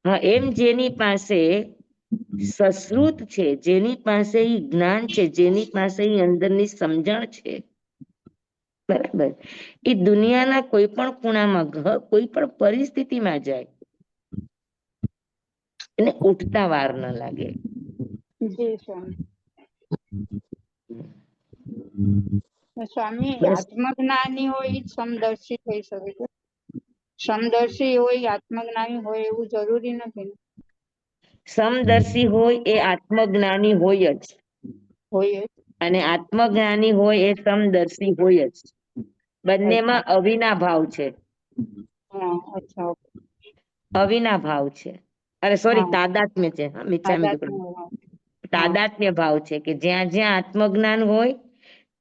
હા, એમ જેની પાસે સશ્રુત છે, જેની પાસે ઈ જ્ઞાન છે, જેની પાસે ઈ અંદરની સમજણ છે, બરાબર, એ દુનિયાના કોઈ પણ ખૂણામાં કોઈ પણ પરિસ્થિતિમાં જાય, એને ઉઠતા વાર ન લાગે. જી સ્વામી. સ્વામી, બસ આત્મજ્ઞાની હોય ઈ જ સમદર્શી થઈ શકે છે. સમદર્શી હોય આત્મજ્ઞાની હોય એવું જરૂરી નથી ને? સમદર્શી હોય એ આત્મજ્ઞાની હોય જ, હોય જ. અને આત્મજ્ઞાની હોય એ સમદર્શી હોય જ. બંનેમાં અચ્છા. અવિનાભાવ છે. હા અચ્છા. અવિનાભાવ છે. અરે સોરી, હા તાદાત્મ્ય છે. હા, મિચ્છામી દુક્કડમ. આધ્યાત્મ. હા તાદાત્મ્ય ભાવ છે કે જ્યાં જ્યાં આત્મજ્ઞાન હોય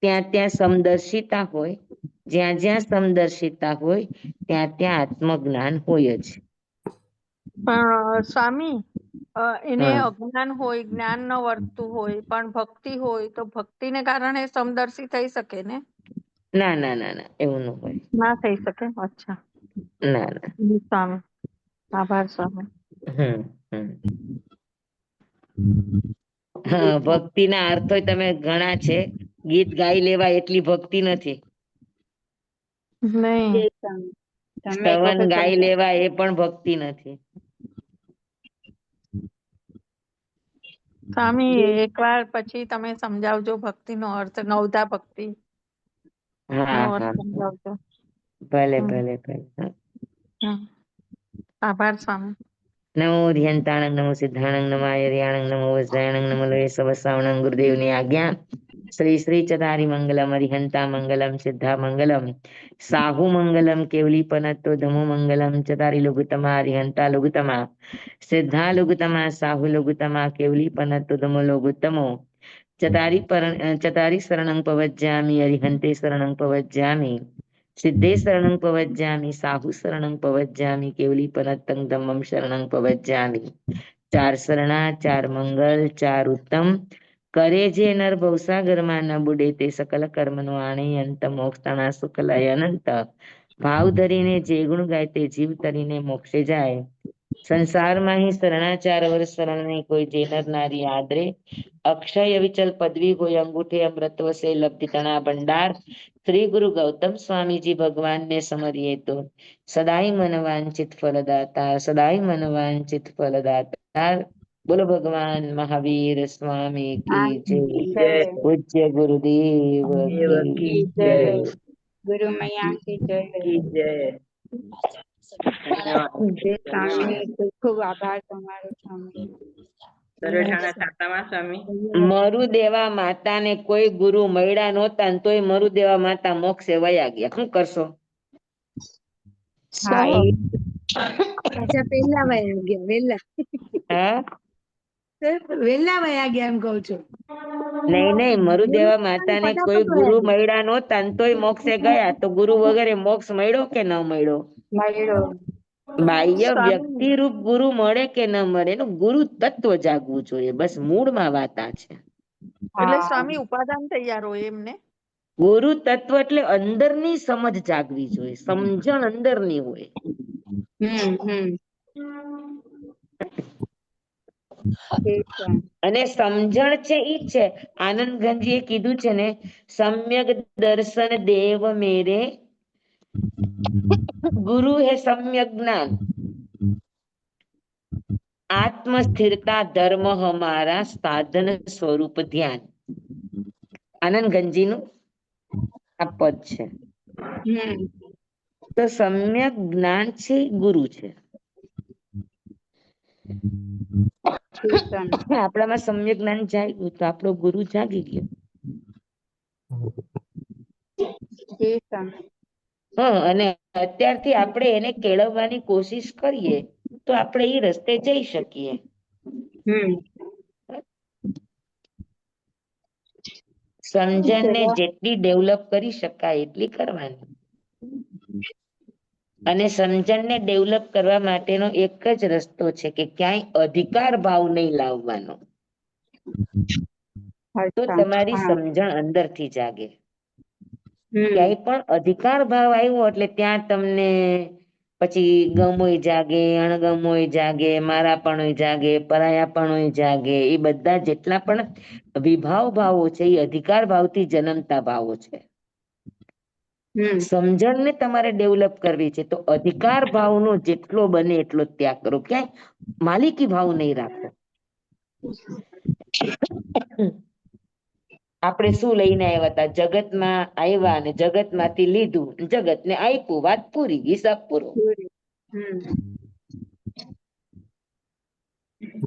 ત્યાં ત્યાં સમદર્શિતા હોય, જ્યાં જ્યાં સમદર્શિતા હોય ત્યાં ત્યાં આત્મજ્ઞાન હોય જ. પણ સ્વામી, એને હા, અજ્ઞાન હોય, જ્ઞાન ન વર્તતું હોય, પણ ભક્તિ હોય તો ભક્તિને કારણે સમદર્શી થઈ શકે ને? ના ના ના ના, એવું ન હોય. ના થઈ શકે. અચ્છા. ના ના. સ્વામી, આભાર સ્વામી. હમ હમ. હા, ભક્તિના અર્થો તમે ઘણા છે. ગીત ગાઈ લેવા એટલી ભક્તિ નથી. નહીં. જી સ્વામી. તમે એક સ્તવન વખત ગાઈ સમજાવો. લેવા એ પણ ભક્તિ નથી. સ્વામી, એકવાર પછી તમે સમજાવજો ભક્તિનો અર્થ, નવધા ભક્તિ નો હા અર્થ હા, સમજાવજો. ભલે હમ. ભલે ભલે. હા. હમ. આભાર સ્વામી. નમો ધ્યંતાણંગ નમો સિદ્ધાણંગ નમો આયર્યાણંગ નમો વજ્રાયણંગ નમો લોય સવસાવણંગ ગુરુદેવની આજ્ઞા. શ્રી શ્રી ચતારી મંગલમ હરિહંતા મંગલમ સિદ્ધા મંગલમ સાહુ મંગલમ કેવલી પનતો ધમો મંગલમ ચતારી લઘુતમા હરિહંતા લઘુતમા સિદ્ધા લઘુતમા સાહુ લઘુતમા કેવલી પનતો ધમો લઘુતમો ચતારી શરણં પવજ્જામિ હરિહંતે શરણં પવજ્જામિ સિદ્ધે શરણં પવજ્જામિ સાહુ શરણં પવજ્જામિ કેવલી પનત્તં ધમ્મં શરણં પવજ્જામિ. ચાર શરણા, ચાર મંગલ, ચાર ઉત્તમ કરે જે નર ભવસાગરમાં ન બુડે તે સકલ કર્મનો આણે અંત મોક્ષના સુખલય અનંત ભાવ ધરીને જે ગુણ ગાય તે જીવ તરીને મોક્ષે જાય. સંસારમાં ही શરણાચાર વર શરણ નહીં કોઈ જે નર નારી આદરે અક્ષય અવિચલ પદવી હોય અંગૂઠે અમૃત વસે લબ્ધિ તણા ભંડાર શ્રી ગુરુ ગૌતમ સ્વામીજી ભગવાનને સમરીએ તો સદાય મન વાંચિત ફલદાતા સદાય મન વાંચિત ફલદાતા. બોલો ભગવાન મહાવીર સ્વામી કી જય. જય. પૂજ્ય ગુરુદેવ કી કી જય. જય. ગુરુ મૈયા કી જય. જય સ્વામી, ખૂબ ખૂબ આભાર તમારો સ્વામી. સરોઠાના છાતામાં સ્વામી. મરુદેવા માતાને કોઈ ગુરુ મળ્યા નહોતા ને તોય મરુદેવા માતા મોક્ષે વયા ગયા. શું કરશો? હા એ અચ્છા પેલા વયા ગયા વેલા હા વેલા વયા ગયા એમ કહું છું. નહીં નહીં, મરુદેવા માતાને કોઈ ગુરુ મળ્યા નહોતા ને તોય મોક્ષે ગયા, તો ગુરુ વગેરે મોક્ષ મળ્યો કે ન મળ્યો? મળ્યો. બાહ્ય સ્વામી- વ્યક્તિ રૂપ ગુરુ મળે કે ન મળે, એનું ગુરુ તત્વ જાગવું જોઈએ, બસ મૂળમાં વાત આ છે. એટલે હા સ્વામી ઉપાદાન તૈયાર હોય એમને. ગુરુ તત્વ એટલે અંદરની સમજ જાગવી જોઈએ, સમજણ અંદરની હોય. હમ એ છે. અને સમજણ છે ઈ છે, આનંદ ગંજીએ કીધું છે ને, સમ્યક દર્શન દેવ મેરે ગુરુ હે સમ્યક જ્ઞાન, આત્મ સ્થિરતા ધર્મ હમારા સાધન સ્વરૂપ ધ્યાન. આનંદ ગંજીનું આ પદ છે. હમ તો સમ્યક જ્ઞાન છે ઈ ગુરુ છે. આપણામાં સમ્યક જ્ઞાન જાગ્યું તો આપણો ગુરુ જાગી ગયો. અને અત્યારથી આપણે એને કેળવવાની કોશિશ કરીએ તો આપણે એ રસ્તે જઈ શકીએ. હમ સમજણને જેટલી ડેવલપ કરી શકાય એટલી કરવાની. અને સમજણને ડેવલપ કરવા માટેનો એક જ રસ્તો છે કે ક્યાંય અધિકાર ભાવ નહીં લાવવાનો, તો અચ્છા તમારી હા સમજણ અંદરથી જાગે. હમ ક્યાંય પણ અધિકાર ભાવ આવ્યો એટલે ત્યાં તમને પછી ગમોય જાગે, અણગમોય જાગે, મારાપણોય જાગે, પરાયાપણોય જાગે. એ બધા જેટલા પણ વિભાવ ભાવો છે એ અધિકાર ભાવથી જન્મતા ભાવો છે. હમ સમજણને તમારે ડેવલપ કરવી છે તો અધિકાર ભાવનો જેટલો બને એટલો ત્યાગ કરો, ક્યાંય માલિકી ભાવ નહીં રાખો. આપણે શું લઈને આવ્યા હતા, જગતમાં આવ્યા અને જગતમાંથી લીધું, જગતને આપ્યું, વાત પૂરી, હિસાબ પૂરો. હમ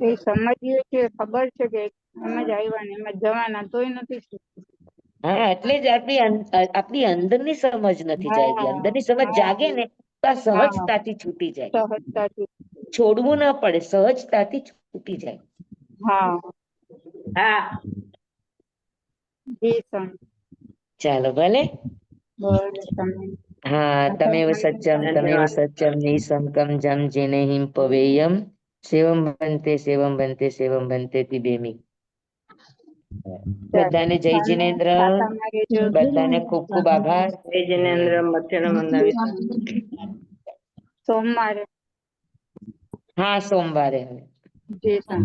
એ સમજીએ કે ખબર છે કે એમ જ આવ્યા ને એમ જ જવાના, તોય નથી શીખવું. હા, એટલે જ આપણી અંદરની સમજ નથી જાગી. હા અંદરની સમજ હા જાગે ને તો આ હા સહજતાથી છૂટી જાય. સહજતાથી. છોડવું ના પડે, સહજતાથી છૂટી જાય. હા હા જી સમ ચાલો ભલે. બસ તમે હા, તમેવ સત્યમ તમેવ સત્યમ નિસંકમ જમ જેનેહિમ પવેયમ સેવમ બનતે સેવમ બનતે તિબેમી. બધાને જય જિનેન્દ્ર, બધાને ખૂબ ખૂબ આભાર. જય જિનેન્દ્ર, મધ્યના મંદાવી. સોમવારે હા, સોમવારે. જી સમ.